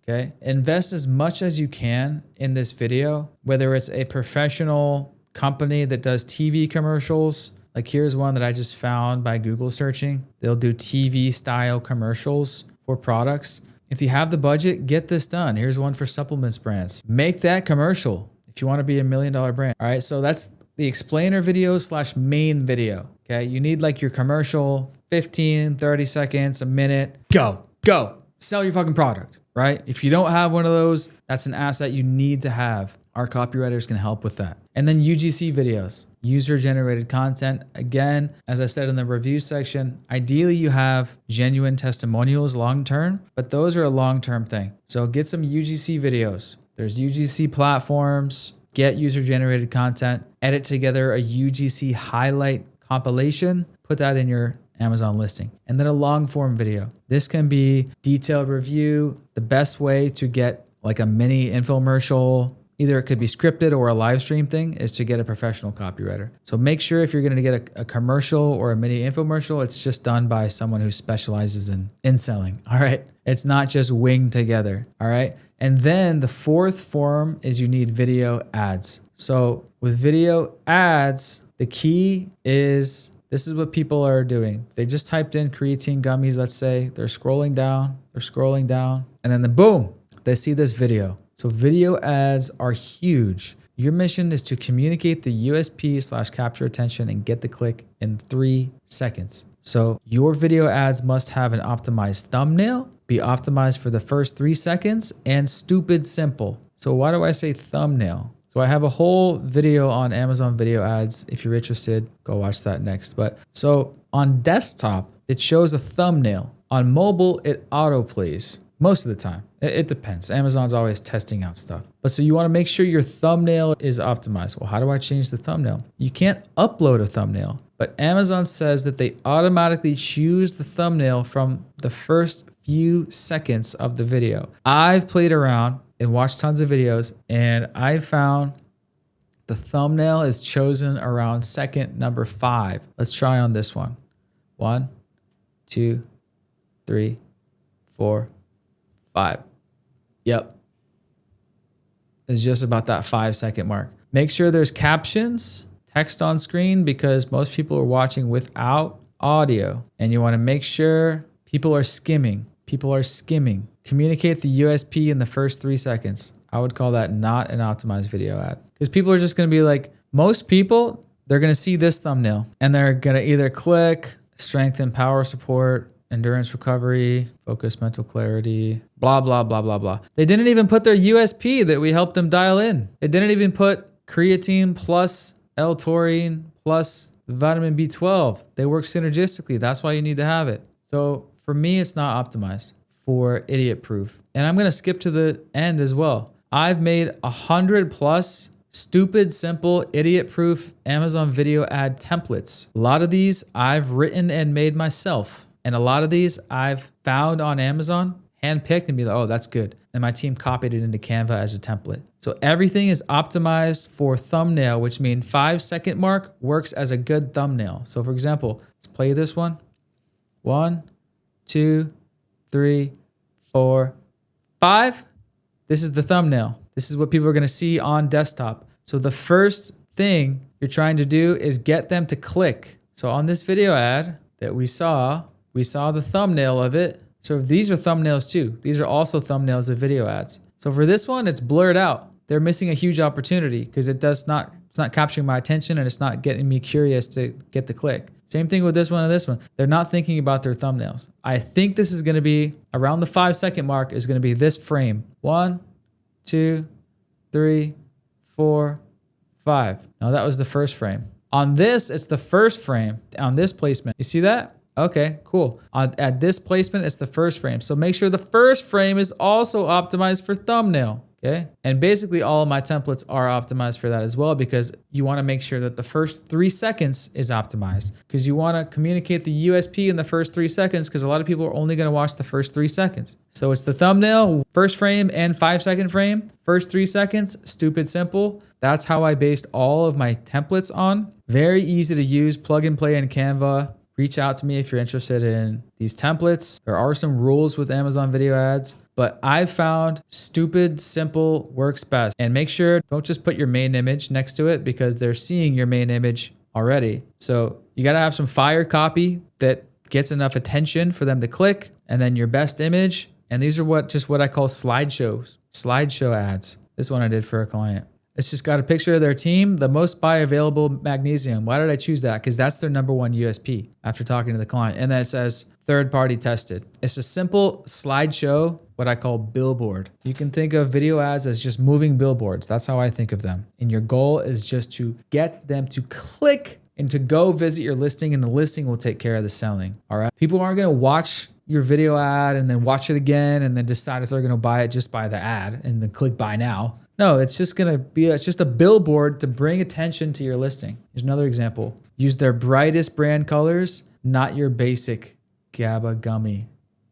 okay? Invest as much as you can in this video, whether it's a professional company that does TV commercials. Like here's one that I just found by Google searching. They'll do TV style commercials for products. If you have the budget, get this done. Here's one for supplements brands. Make that commercial if you want to be $1 million brand. All right, so that's the explainer video / main video. Okay, you need like your commercial, 15, 30 seconds, a minute. Go, sell your fucking product, right? If you don't have one of those, that's an asset you need to have. Our copywriters can help with that. And then UGC videos, user-generated content. Again, as I said in the review section, ideally you have genuine testimonials long-term, but those are a long-term thing. So get some UGC videos. There's UGC platforms, get user-generated content, edit together a UGC highlight compilation, put that in your Amazon listing. And then a long-form video. This can be detailed review. The best way to get like a mini infomercial, either it could be scripted or a live stream thing, is to get a professional copywriter. So make sure if you're going to get a commercial or a mini infomercial, it's just done by someone who specializes in selling. All right. It's not just winged together. All right. And then the fourth form is you need video ads. So with video ads, the key is, this is what people are doing. They just typed in creatine gummies, let's say. They're scrolling down, and then boom, they see this video. So video ads are huge. Your mission is to communicate the USP / capture attention and get the click in 3 seconds. So your video ads must have an optimized thumbnail, be optimized for the first 3 seconds, and stupid simple. So why do I say thumbnail? So I have a whole video on Amazon video ads. If you're interested, go watch that next. But so on desktop, it shows a thumbnail. On mobile, it auto plays most of the time. It depends. Amazon's always testing out stuff. But so you want to make sure your thumbnail is optimized. Well, how do I change the thumbnail? You can't upload a thumbnail, but Amazon says that they automatically choose the thumbnail from the first few seconds of the video. I've played around and watched tons of videos, and I found the thumbnail is chosen around second number 5. Let's try on this one. 1, 2, 3, 4, 5. Yep. It's just about that 5-second mark. Make sure there's captions, text on screen, because most people are watching without audio, and you want to make sure people are skimming. Communicate the USP in the first 3 seconds. I would call that not an optimized video ad, because people are just going to be like, most people, they're going to see this thumbnail and they're going to either click strength and power support, endurance recovery, focus, mental clarity, blah, blah, blah, blah, blah. They didn't even put their USP that we helped them dial in. They didn't even put creatine plus L-taurine plus vitamin B12. They work synergistically. That's why you need to have it. So for me, it's not optimized for idiot proof. And I'm going to skip to the end as well. I've made 100 plus stupid, simple, idiot proof Amazon video ad templates. A lot of these I've written and made myself. And a lot of these I've found on Amazon, handpicked, and be like, oh, that's good. And my team copied it into Canva as a template. So everything is optimized for thumbnail, which means 5-second mark works as a good thumbnail. So for example, let's play this one. 1, 2, 3, 4, 5. This is the thumbnail. This is what people are going to see on desktop. So the first thing you're trying to do is get them to click. So on this video ad that we saw the thumbnail of it. So these are thumbnails too. These are also thumbnails of video ads. So for this one, it's blurred out. They're missing a huge opportunity because it's not capturing my attention, and it's not getting me curious to get the click. Same thing with this one and this one. They're not thinking about their thumbnails. I think this is going to be around the 5-second mark is going to be this frame. 1, 2, 3, 4, 5. Now that was the first frame. On this, it's the first frame on this placement. You see that? Okay, cool. At this placement, it's the first frame. So make sure the first frame is also optimized for thumbnail. Okay. And basically all of my templates are optimized for that as well, because you want to make sure that the first 3 seconds is optimized, because you want to communicate the USP in the first 3 seconds, because a lot of people are only going to watch the first 3 seconds. So it's the thumbnail, first frame and 5-second frame, first 3 seconds, stupid simple. That's how I based all of my templates on. Very easy to use, plug and play in Canva. Reach out to me if you're interested in these templates. There are some rules with Amazon video ads, but I've found stupid, simple works best. And make sure, don't just put your main image next to it, because they're seeing your main image already. So you gotta have some fire copy that gets enough attention for them to click, and then your best image. And these are what I call slideshow ads. This one I did for a client. It's just got a picture of their team, the most bioavailable magnesium. Why did I choose that? Because that's their number one USP after talking to the client. And then it says third-party tested. It's a simple slideshow, what I call billboard. You can think of video ads as just moving billboards. That's how I think of them. And your goal is just to get them to click and to go visit your listing, and the listing will take care of the selling. All right. People aren't going to watch your video ad and then watch it again and then decide if they're going to buy it just by the ad and then click buy now. No, it's just a billboard to bring attention to your listing. Here's another example. Use their brightest brand colors, not your basic GABA gummy.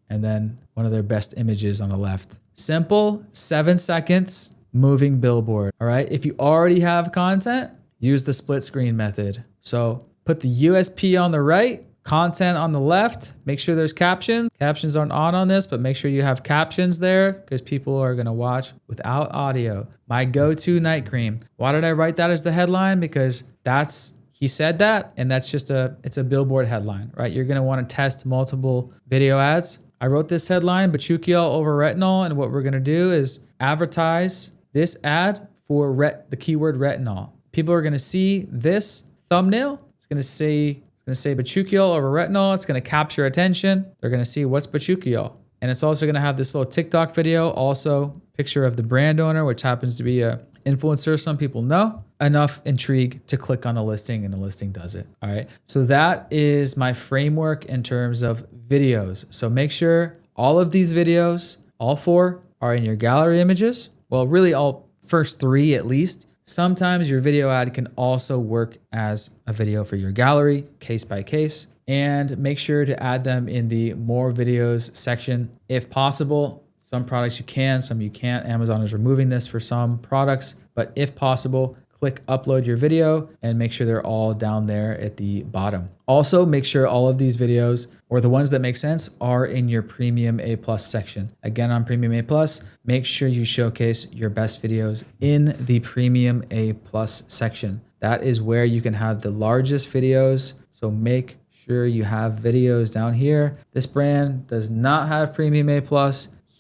And then one of their best images on the left. Simple, 7 seconds, moving billboard. All right. If you already have content, use the split screen method. So put the USP on the right, content on the left. Make sure there's captions. Captions aren't on this, but make sure you have captions there, because people are going to watch without audio. My go-to night cream. Why did I write that as the headline? Because he said that, and that's it's a billboard headline, right? You're going to want to test multiple video ads. I wrote this headline, bakuchiol over retinol, and what we're going to do is advertise this ad for the keyword retinol. People are going to see this thumbnail. It's going to say bakuchiol over retinol. It's going to capture attention. They're going to see what's bakuchiol. And it's also going to have this little TikTok video, also picture of the brand owner, which happens to be a influencer some people know. Enough intrigue to click on a listing, and the listing does it. All right. So that is my framework in terms of videos. So make sure all of these videos, all 4, are in your gallery images. Well, really all first 3 at least. Sometimes your video ad can also work as a video for your gallery, case by case. And make sure to add them in the more videos section if possible. Some products you can, some you can't. Amazon is removing this for some products, but if possible, click upload your video and make sure they're all down there at the bottom. Also, make sure all of these videos, or the ones that make sense, are in your Premium A+ section. Again, on Premium A+, make sure you showcase your best videos in the Premium A+ section. That is where you can have the largest videos. So make sure you have videos down here. This brand does not have Premium A+.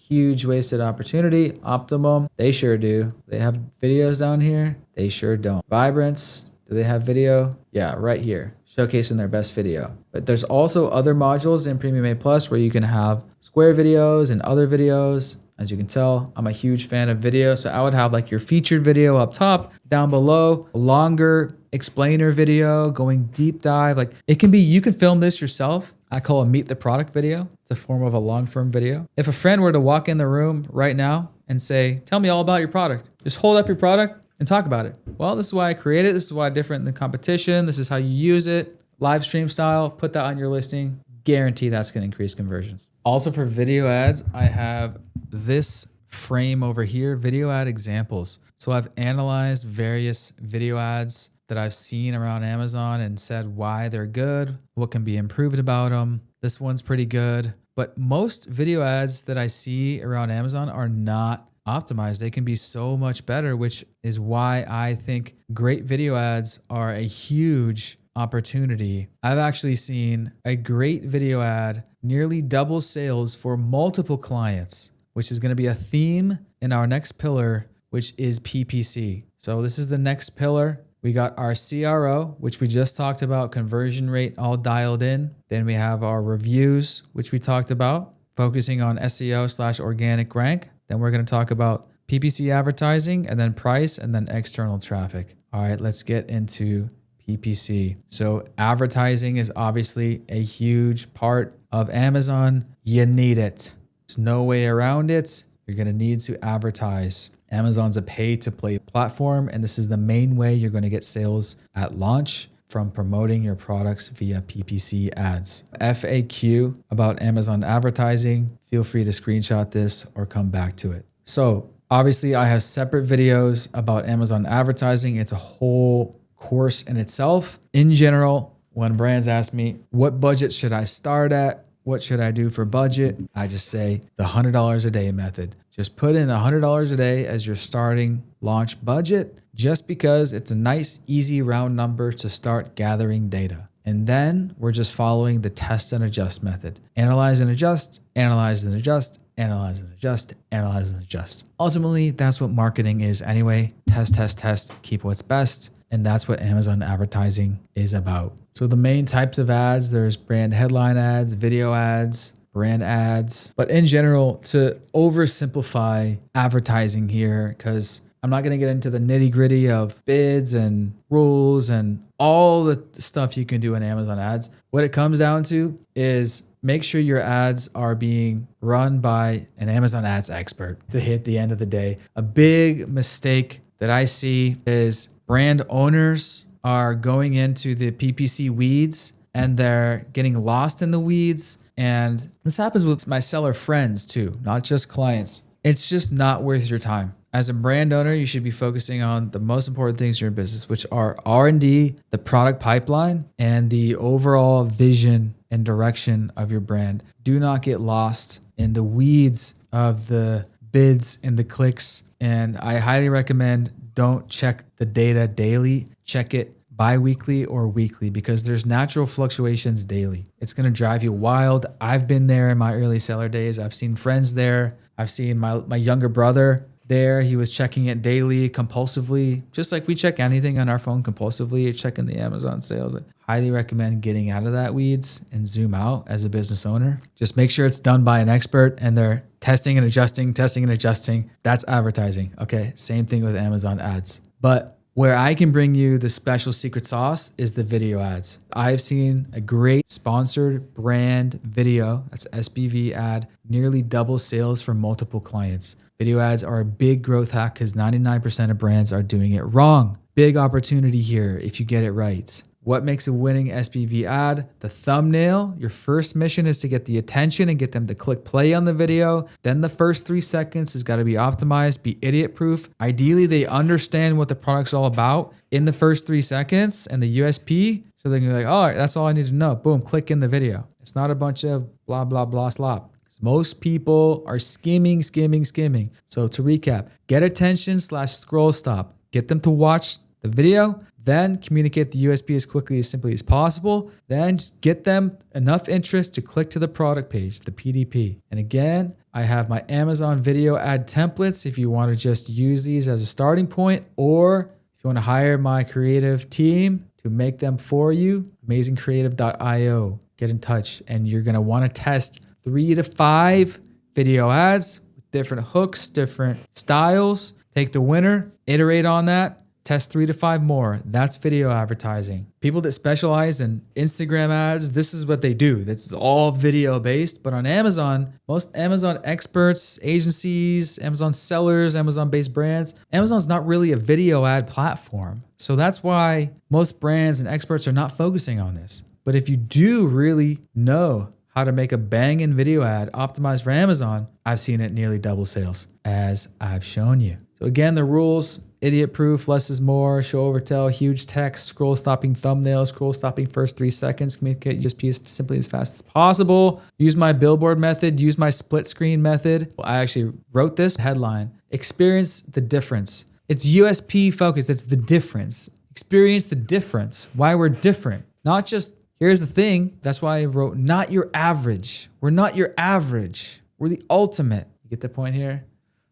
Huge wasted opportunity. Optimum, they sure do. They have videos down here. They sure don't. Vibrance, do they have video? Yeah, right here, showcasing their best video. But there's also other modules in Premium A+ where you can have square videos and other videos. As you can tell, I'm a huge fan of video. So I would have like your featured video up top, down below, a longer explainer video, going deep dive. Like it can be, you can film this yourself. I call a meet the product video. It's a form of a long form video. If a friend were to walk in the room right now and say, tell me all about your product, just hold up your product and talk about it. Well, this is why I created it. This is why it's different than competition. This is how you use it. Live stream style, put that on your listing. Guarantee that's going to increase conversions. Also for video ads, I have this frame over here, video ad examples. So I've analyzed various video ads that I've seen around Amazon and said why they're good, what can be improved about them. This one's pretty good, but most video ads that I see around Amazon are not optimized. They can be so much better, which is why I think great video ads are a huge opportunity. I've actually seen a great video ad nearly double sales for multiple clients, which is going to be a theme in our next pillar, which is PPC. So this is the next pillar. We got our CRO, which we just talked about, conversion rate all dialed in. Then we have our reviews, which we talked about, focusing on SEO/organic rank. Then we're going to talk about PPC advertising, and then price, and then external traffic. All right, let's get into PPC. So advertising is obviously a huge part of Amazon. You need it. There's no way around it. You're going to need to advertise. Amazon's a pay-to-play platform, and this is the main way you're going to get sales at launch, from promoting your products via PPC ads. FAQ about Amazon advertising. Feel free to screenshot this or come back to it. So obviously I have separate videos about Amazon advertising. It's a whole course in itself. In general, when brands ask me, what budget should I start at? What should I do for budget? I just say the $100 a day method. Just put in $100 a day as your starting launch budget, just because it's a nice, easy round number to start gathering data. And then we're just following the test and adjust method. Analyze and adjust, analyze and adjust, analyze and adjust, analyze and adjust. Ultimately, that's what marketing is anyway. Test, test, test, keep what's best. And that's what Amazon advertising is about. So the main types of ads, there's brand headline ads, video ads, brand ads. But in general, to oversimplify advertising here, because I'm not going to get into the nitty gritty of bids and rules and all the stuff you can do in Amazon ads. What it comes down to is make sure your ads are being run by an Amazon ads expert to hit the end of the day. A big mistake that I see is brand owners are going into the PPC weeds and they're getting lost in the weeds. And this happens with my seller friends too, not just clients. It's just not worth your time. As a brand owner, you should be focusing on the most important things in your business, which are R&D, the product pipeline, and the overall vision and direction of your brand. Do not get lost in the weeds of the bids and the clicks. And I highly recommend don't check the data daily. Check it bi-weekly or weekly, because there's natural fluctuations daily. It's going to drive you wild. I've been there in my early seller days. I've seen friends there. I've seen my younger brother there. He was checking it daily, compulsively, just like we check anything on our phone compulsively, checking the Amazon sales. I highly recommend getting out of that weeds and zoom out as a business owner. Just make sure it's done by an expert and they're testing and adjusting, testing and adjusting. That's advertising. Okay. Same thing with Amazon ads. But where I can bring you the special secret sauce is the video ads. I've seen a great sponsored brand video, that's SBV ad, nearly double sales for multiple clients. Video ads are a big growth hack because 99% of brands are doing it wrong. Big opportunity here if you get it right. What makes a winning SBV ad? The thumbnail. Your first mission is to get the attention and get them to click play on the video. Then the first 3 seconds has got to be optimized, be idiot proof. Ideally, they understand what the product's all about in the first 3 seconds and the USP. So they're going to be like, oh, that's all I need to know. Boom, click in the video. It's not a bunch of blah, blah, blah, slop. Most people are skimming. So to recap, get attention / scroll stop. Get them to watch the video, then communicate the USP as quickly as simply as possible. Then just get them enough interest to click to the product page, the PDP. And again, I have my Amazon video ad templates if you want to just use these as a starting point, or if you want to hire my creative team to make them for you, amazingcreative.io. Get in touch, and you're going to want to test 3 to 5 video ads with different hooks, different styles. Take the winner, iterate on that. Test 3 to 5 more. That's video advertising. People that specialize in Instagram ads, this is what they do. That's all video based. But on Amazon, most Amazon experts, agencies, Amazon sellers, Amazon based brands, Amazon's not really a video ad platform. So that's why most brands and experts are not focusing on this. But if you do really know how to make a banging video ad optimized for Amazon, I've seen it nearly double sales, as I've shown you. So again, the rules: idiot proof, less is more, show over tell, huge text, scroll stopping thumbnail, scroll stopping first 3 seconds, communicate USP as simply as fast as possible. Use my billboard method, use my split screen method. I actually wrote this headline: experience the difference. It's USP focused, it's the difference. Experience the difference, why we're different. Not just, here's the thing, that's why I wrote not your average. We're not your average, we're the ultimate. You get the point here?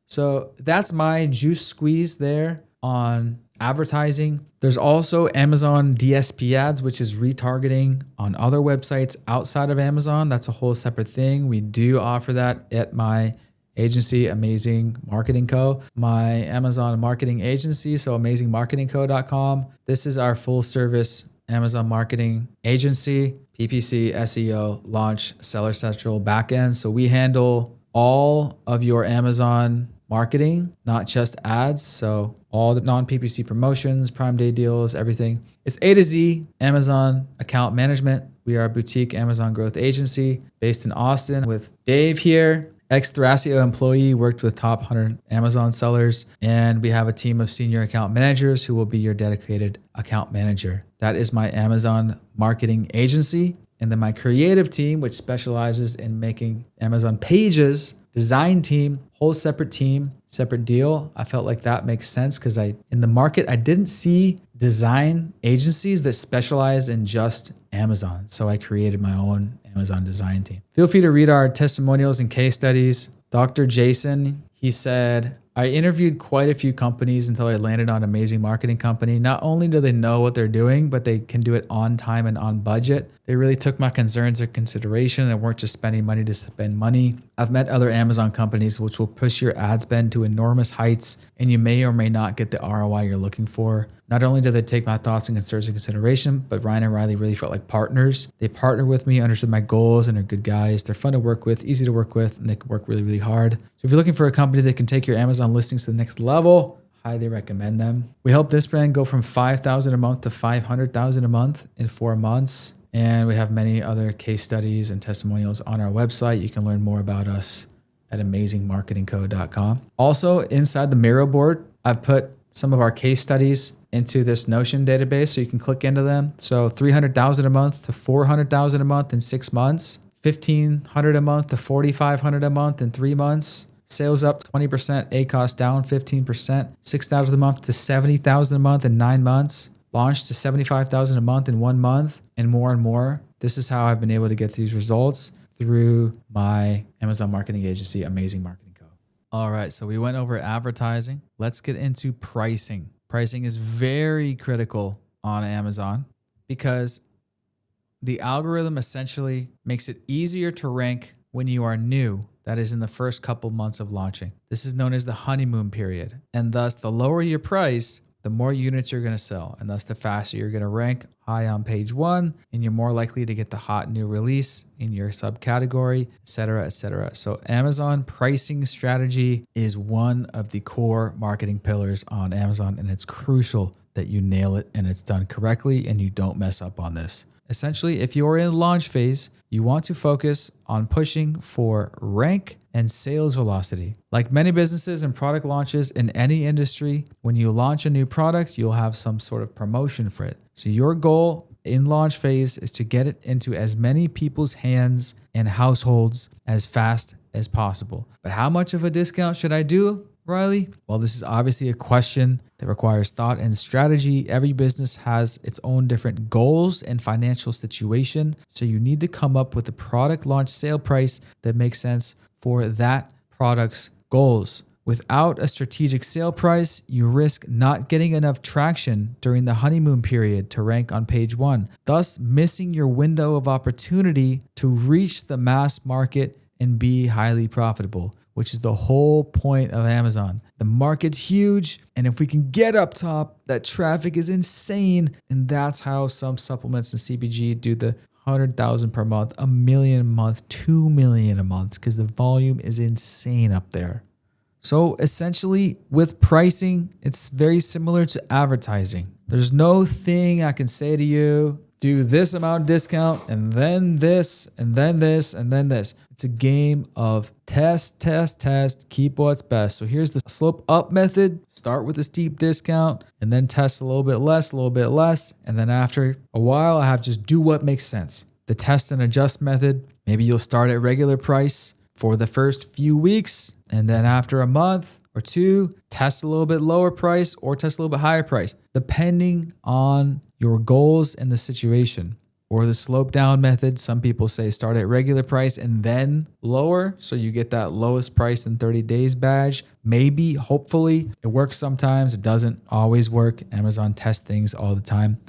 So that's my juice squeeze there on advertising. There's also Amazon DSP ads, which is retargeting on other websites outside of Amazon. That's a whole separate thing. We do offer that at my agency, Amazing Marketing Co. My Amazon marketing agency, so amazingmarketingco.com. This is our full service Amazon marketing agency, PPC, SEO, launch, Seller Central, backend. So we handle all of your Amazon marketing, not just ads. So all the non-PPC promotions, Prime Day deals, everything. It's A to Z Amazon account management. We are a boutique Amazon growth agency based in Austin with Dave here, ex-Thrasio employee, worked with top 100 Amazon sellers. And we have a team of senior account managers who will be your dedicated account manager. That is my Amazon marketing agency. And then my creative team, which specializes in making Amazon pages, design team, whole separate team, separate deal. I felt like that makes sense because in the market, I didn't see design agencies that specialize in just Amazon. So I created my own Amazon design team. Feel free to read our testimonials and case studies. Dr. Jason, he said, I interviewed quite a few companies until I landed on Amazing Marketing Company. Not only do they know what they're doing, but they can do it on time and on budget. They really took my concerns into consideration and weren't just spending money to spend money. I've met other Amazon companies which will push your ad spend to enormous heights, and you may or may not get the ROI you're looking for. Not only do they take my thoughts and concerns into consideration, but Ryan and Riley really felt like partners. They partnered with me, understood my goals, and are good guys. They're fun to work with, easy to work with, and they can work really, really hard. So if you're looking for a company that can take your Amazon listings to the next level, highly recommend them. We helped this brand go from $5,000 a month to $500,000 a month in 4 months. And we have many other case studies and testimonials on our website. You can learn more about us at amazingmarketingco.com. Also, inside the Miro board, I've put some of our case studies into this Notion database, so you can click into them. So $300,000 a month to $400,000 a month in 6 months, $1,500 a month to $4,500 a month in 3 months. Sales up 20%, ACoS down 15%, $6,000 a month to $70,000 a month in 9 months, launched to $75,000 a month in 1 month, and more and more. This is how I've been able to get these results through my Amazon marketing agency, Amazing Marketing Co. All right, so we went over advertising. Let's get into pricing. Pricing is very critical on Amazon because the algorithm essentially makes it easier to rank when you are new. That is in the first couple months of launching. This is known as the honeymoon period. And thus, the lower your price, the more units you're going to sell. And thus, the faster you're going to rank high on page 1, and you're more likely to get the hot new release in your subcategory, et cetera, et cetera. So Amazon pricing strategy is one of the core marketing pillars on Amazon, and it's crucial that you nail it and it's done correctly and you don't mess up on this. Essentially, if you're in launch phase, you want to focus on pushing for rank and sales velocity. Like many businesses and product launches in any industry, when you launch a new product, you'll have some sort of promotion for it. So your goal in launch phase is to get it into as many people's hands and households as fast as possible. But how much of a discount should I do, Riley? Well, this is obviously a question that requires thought and strategy. Every business has its own different goals and financial situation. So you need to come up with a product launch sale price that makes sense for that product's goals. Without a strategic sale price, you risk not getting enough traction during the honeymoon period to rank on page 1, thus missing your window of opportunity to reach the mass market and be highly profitable, which is the whole point of Amazon. The market's huge, and if we can get up top, that traffic is insane, and that's how some supplements and CPG do the 100,000 per month, 1 million a month, 2 million a month, because the volume is insane up there. So essentially, with pricing, it's very similar to advertising. There's no thing I can say to you, do this amount of discount, and then this, and then this, and then this. It's a game of test, test, test, keep what's best. So here's the slope up method. Start with a steep discount, and then test a little bit less, and then after a while, I have just do what makes sense. The test and adjust method, maybe you'll start at regular price for the first few weeks, and then after a month or 2, test a little bit lower price or test a little bit higher price, depending on your goals and the situation. Or the slope down method, some people say start at regular price and then lower, so you get that lowest price in 30 days badge. Maybe, hopefully, it works sometimes. It doesn't always work. Amazon tests things all the time.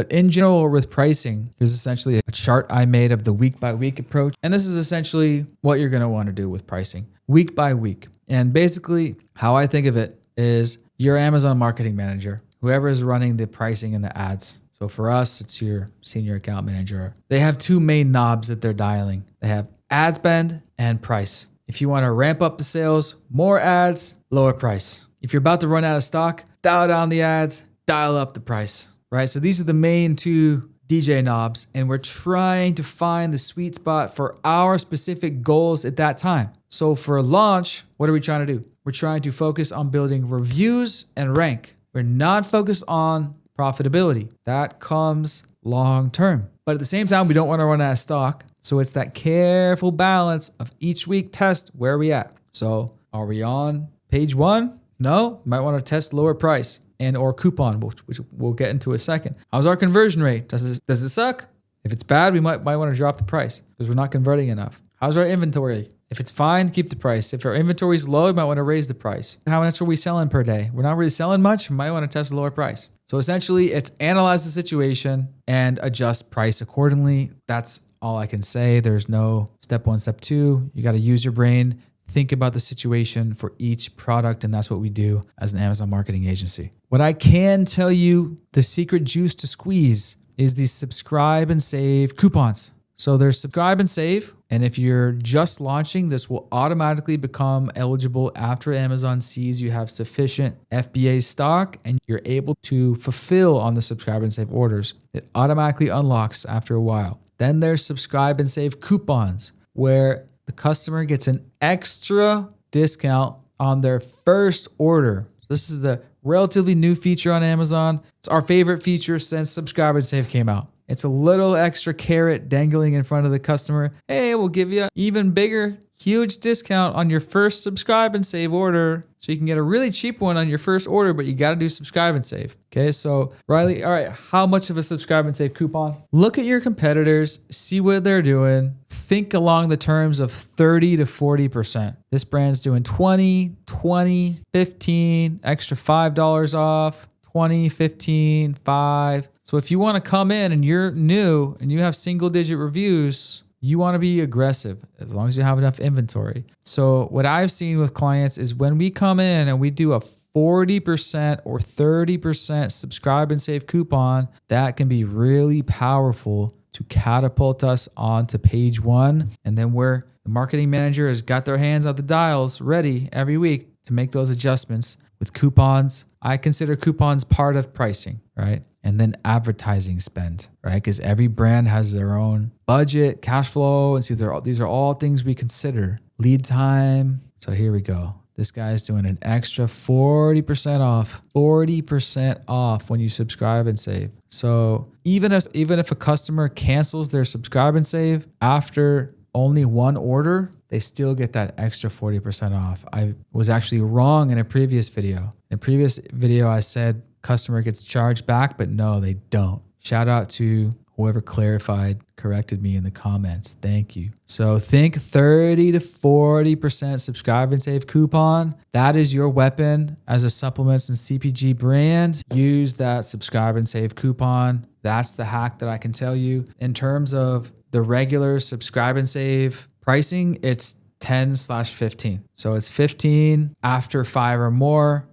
But in general, with pricing, here's essentially a chart I made of the week by week approach. And this is essentially what you're going to want to do with pricing week by week. And basically, how I think of it is your Amazon marketing manager, whoever is running the pricing and the ads. So for us, it's your senior account manager. They have two main knobs that they're dialing. They have ad spend and price. If you want to ramp up the sales, more ads, lower price. If you're about to run out of stock, dial down the ads, dial up the price, right? So these are the main two DJ knobs, and we're trying to find the sweet spot for our specific goals at that time. So for launch, what are we trying to do? We're trying to focus on building reviews and rank. We're not focused on profitability. That comes long term. But at the same time, we don't want to run out of stock. So it's that careful balance of each week test, where are we at? So are we on page 1? No, might want to test lower price and or coupon, which we'll get into a second. How's our conversion rate? Does it suck? If it's bad, we might want to drop the price because we're not converting enough. How's our inventory? If it's fine, keep the price. If our inventory is low, we might want to raise the price. How much are we selling per day? We're not really selling much. We might want to test a lower price. So essentially, it's analyze the situation and adjust price accordingly. That's all I can say. There's no step 1, step 2. You got to use your brain. Think about the situation for each product, and that's what we do as an Amazon marketing agency. What I can tell you, the secret juice to squeeze is the subscribe and save coupons. So there's subscribe and save, and if you're just launching, this will automatically become eligible after Amazon sees you have sufficient FBA stock and you're able to fulfill on the subscribe and save orders. It automatically unlocks after a while. Then there's subscribe and save coupons, where the customer gets an extra discount on their first order. This is the relatively new feature on Amazon. It's our favorite feature since subscribe and save came out. It's a little extra carrot dangling in front of the customer. Hey, we'll give you an even bigger, huge discount on your first subscribe and save order. So you can get a really cheap one on your first order, but you got to do subscribe and save. Okay, so Riley, all right, how much of a subscribe and save coupon? Look at your competitors, see what they're doing. Think along the terms of 30 to 40%. This brand's doing 20, 15, extra $5 off, 20, 15, 5. So if you want to come in and you're new and you have single digit reviews, you want to be aggressive as long as you have enough inventory. So what I've seen with clients is when we come in and we do a 40% or 30% subscribe and save coupon, that can be really powerful to catapult us onto page 1. And then where the marketing manager has got their hands on the dials ready every week to make those adjustments with coupons. I consider coupons part of pricing, right? And then advertising spend, right? Because every brand has their own budget, cash flow. And so these are all things we consider. Lead time. So here we go. This guy's doing an extra 40% off, 40% off when you subscribe and save. So even if a customer cancels their subscribe and save after only one order, they still get that extra 40% off. I was actually wrong in a previous video. In a previous video, I said customer gets charged back, but no, they don't. Shout out to whoever corrected me in the comments. Thank you. So think 30 to 40% subscribe and save coupon. That is your weapon as a supplements and CPG brand. Use that subscribe and save coupon. That's the hack that I can tell you. In terms of the regular subscribe and save pricing, it's 10/15. So it's 15 after 5 or more,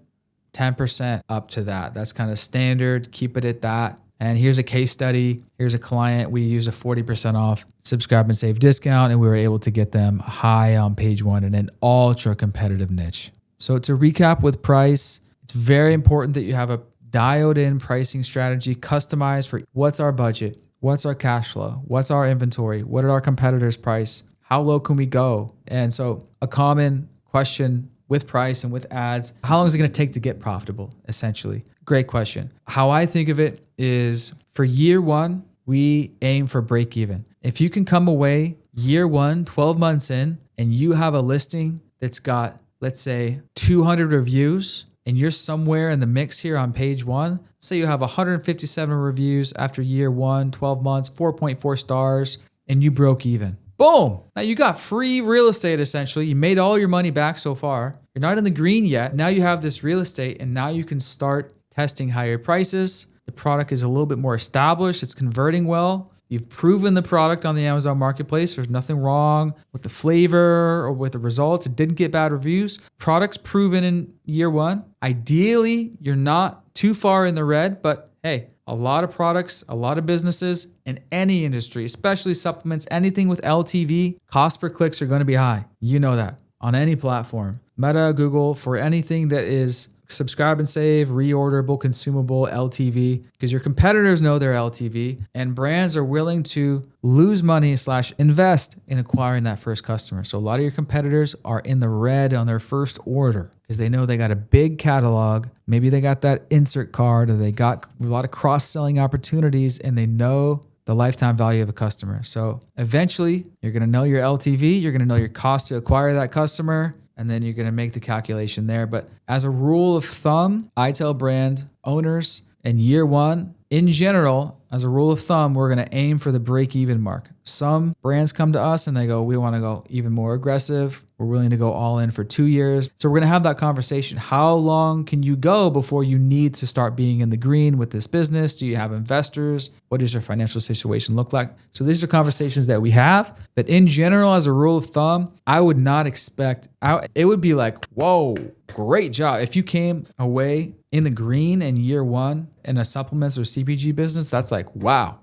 10% up to that. That's kind of standard. Keep it at that. And here's a case study. Here's a client. We use a 40% off subscribe and save discount, and we were able to get them high on page 1 in an ultra competitive niche. So to recap with price, it's very important that you have a dialed in pricing strategy customized for what's our budget, what's our cash flow, what's our inventory, what are our competitors' price, how low can we go? And so a common question with price and with ads, how long is it going to take to get profitable, essentially? Great question. How I think of it is for year 1, we aim for break even. If you can come away year 1, 12 months in, and you have a listing that's got, let's say, 200 reviews, and you're somewhere in the mix here on page 1, say you have 157 reviews after year 1, 12 months, 4.4 stars, and you broke even. Boom. Now you got free real estate, essentially. You made all your money back so far. You're not in the green yet. Now you have this real estate, and now you can start testing higher prices. the product is a little bit more established, it's converting well, you've proven the product on the Amazon Marketplace, there's nothing wrong with the flavor or with the results, it didn't get bad reviews, product's proven in year one. Ideally, you're not too far in the red, but hey, a lot of products, a lot of businesses in any industry, especially supplements, anything with LTV, cost per clicks are going to be high. You know that on any platform. Meta, Google, for anything that is subscribe and save, reorderable, consumable, LTV, because your competitors know their LTV and brands are willing to lose money / invest in acquiring that first customer. So a lot of your competitors are in the red on their first order because they know they got a big catalog. Maybe they got that insert card or they got a lot of cross-selling opportunities and they know the lifetime value of a customer. So eventually you're going to know your LTV, you're going to know your cost to acquire that customer, and then you're going to make the calculation there. But as a rule of thumb, I tell brand owners in year one, in general, as a rule of thumb, we're going to aim for the break-even mark. Some brands come to us and they go, we want to go even more aggressive. We're willing to go all in for 2 years. So we're going to have that conversation. How long can you go before you need to start being in the green with this business? Do you have investors? What does your financial situation look like? So these are conversations that we have. But in general, as a rule of thumb, I would not expect, it would be like, whoa, great job. If you came away in the green in year one in a supplements or CPG business, that's like, wow,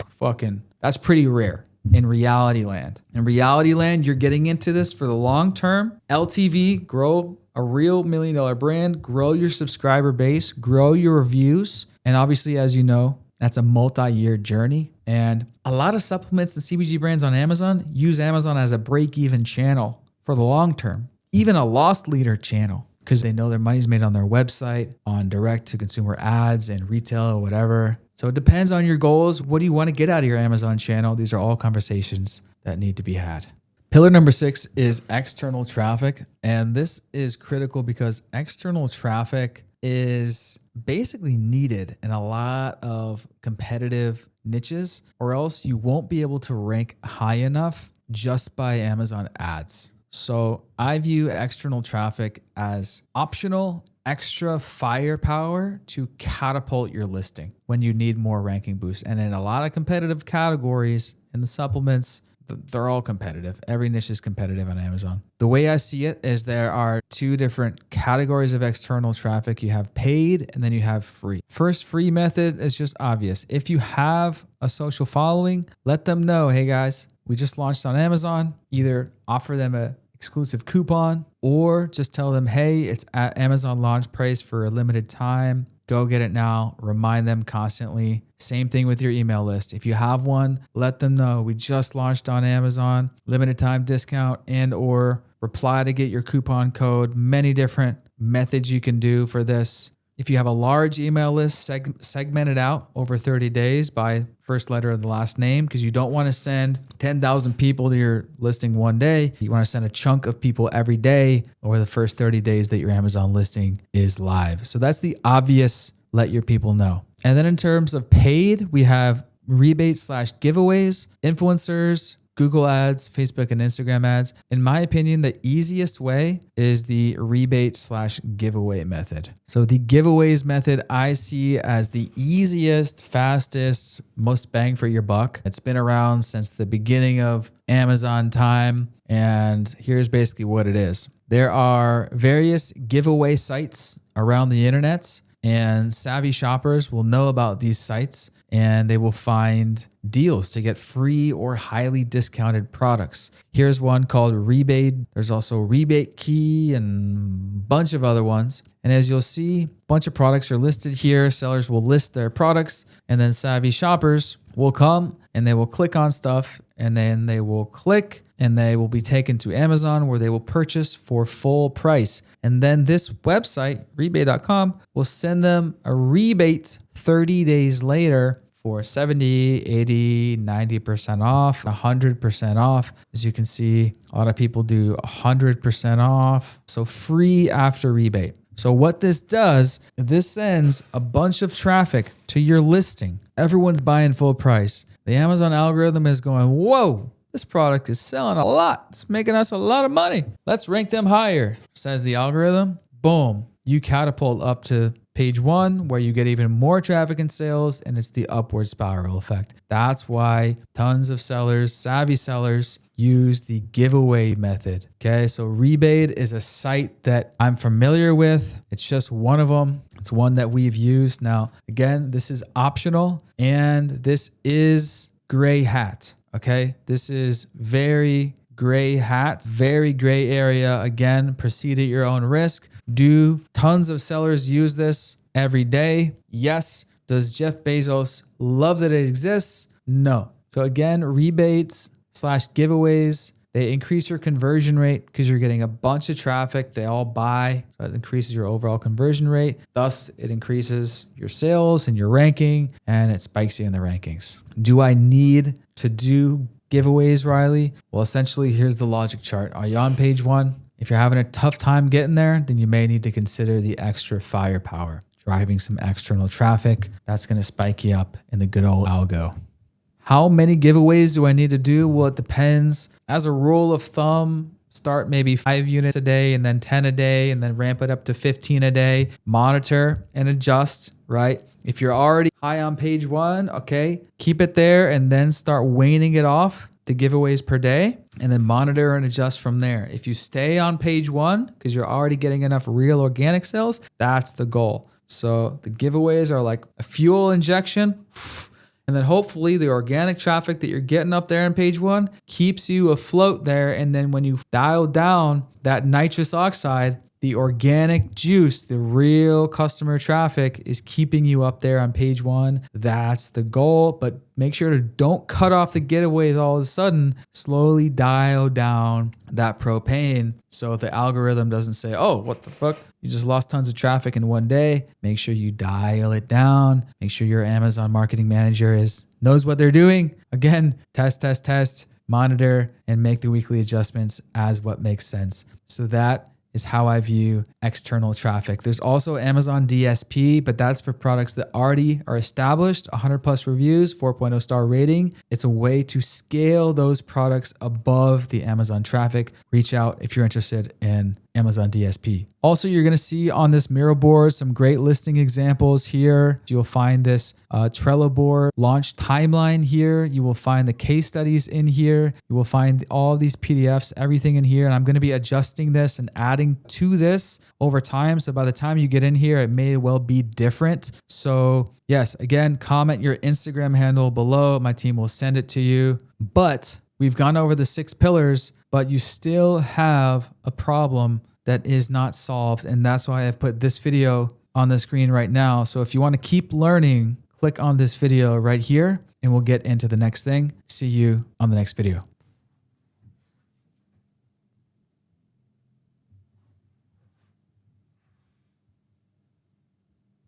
that's pretty rare. In reality land. In reality land, you're getting into this for the long term. LTV, grow a real $1 million brand, grow your subscriber base, grow your reviews. And obviously, as you know, that's a multi-year journey. And a lot of supplements and CPG brands on Amazon use Amazon as a break-even channel for the long term, even a loss leader channel, because they know their money's made on their website, on direct-to-consumer ads and retail or whatever. So it depends on your goals. What do you want to get out of your Amazon channel? These are all conversations that need to be had. Pillar number 6 is external traffic. And this is critical because external traffic is basically needed in a lot of competitive niches, or else you won't be able to rank high enough just by Amazon ads. So I view external traffic as optional, extra firepower to catapult your listing when you need more ranking boosts. And in a lot of competitive categories in the supplements, they're all competitive. Every niche is competitive on Amazon. The way I see it is there are 2 different categories of external traffic. You have paid and then you have free. First free method is just obvious. If you have a social following, let them know, hey guys, we just launched on Amazon. Either offer them a exclusive coupon or just tell them, hey, it's at Amazon launch price for a limited time. Go get it now. Remind them constantly. Same thing with your email list. If you have one, let them know we just launched on Amazon, limited time discount, and or reply to get your coupon code. Many different methods you can do for this. If you have a large email list, segment it out over 30 days by first letter of the last name, because you don't want to send 10,000 people to your listing one day. You want to send a chunk of people every day over the first 30 days that your Amazon listing is live. So that's the obvious, let your people know. And then in terms of paid, we have rebates / giveaways, influencers, Google ads, Facebook and Instagram ads. In my opinion, the easiest way is the rebate / giveaway method. So the giveaways method I see as the easiest, fastest, most bang for your buck. It's been around since the beginning of Amazon time. And here's basically what it is. There are various giveaway sites around the internet, and savvy shoppers will know about these sites and they will find deals to get free or highly discounted products. Here's one called Rebate. There's also Rebate Key and a bunch of other ones. And as you'll see, a bunch of products are listed here. Sellers will list their products and then savvy shoppers will come and they will click on stuff and then they will click and they will be taken to Amazon where they will purchase for full price. And then this website, rebate.com, will send them a rebate 30 days later for 70, 80, 90% off, 100% off. As you can see, a lot of people do 100% off. So free after rebate. So what this does, this sends a bunch of traffic to your listing. Everyone's buying full price. The Amazon algorithm is going, whoa, this product is selling a lot. It's making us a lot of money. Let's rank them higher, says the algorithm. Boom, you catapult up to page one where you get even more traffic and sales, and it's the upward spiral effect. That's why tons of sellers, savvy sellers, use the giveaway method. Okay, so Rebate is a site that I'm familiar with. It's just one of them. It's one that we've used. Now, again, this is optional and this is gray hat. Okay, this is very gray hat, very gray area. Again, proceed at your own risk. Do tons of sellers use this every day? Yes. Does Jeff Bezos love that it exists? No. So again, rebates / giveaways, they increase your conversion rate because you're getting a bunch of traffic. They all buy. So it increases your overall conversion rate. Thus, it increases your sales and your ranking, and it spikes you in the rankings. Do I need to do giveaways, Riley? Well, essentially, here's the logic chart. Are you on page one? If you're having a tough time getting there, then you may need to consider the extra firepower, driving some external traffic. That's going to spike you up in the good old algo. How many giveaways do I need to do? Well, it depends. As a rule of thumb, start maybe 5 units a day and then 10 a day and then ramp it up to 15 a day. Monitor and adjust, right? If you're already high on page one, okay, keep it there and then start waning it off the giveaways per day and then monitor and adjust from there. If you stay on page one because you're already getting enough real organic sales, that's the goal. So the giveaways are like a fuel injection. And then hopefully the organic traffic that you're getting up there on page one keeps you afloat there. And then when you dial down that nitrous oxide, the organic juice, the real customer traffic is keeping you up there on page one. That's the goal. But make sure to don't cut off the giveaways all of a sudden. Slowly dial down that propane so the algorithm doesn't say, oh, what the fuck? You just lost tons of traffic in one day. Make sure you dial it down. Make sure your Amazon marketing manager knows what they're doing. Again, test, monitor, and make the weekly adjustments as what makes sense. So that is how I view external traffic. There's also Amazon DSP, but that's for products that already are established, 100 plus reviews, 4.0 star rating. It's a way to scale those products above the Amazon traffic. Reach out if you're interested in Amazon DSP. Also, you're going to see on this Miro board some great listing examples here. You'll find this Trello board launch timeline here. You will find the case studies in here. You will find all these PDFs, everything in here. And I'm going to be adjusting this and adding to this over time. So by the time you get in here, it may well be different. So yes, again, comment your Instagram handle below. My team will send it to you. But we've gone over the 6 pillars, but you still have a problem that is not solved. And that's why I've put this video on the screen right now. So if you want to keep learning, click on this video right here and we'll get into the next thing. See you on the next video.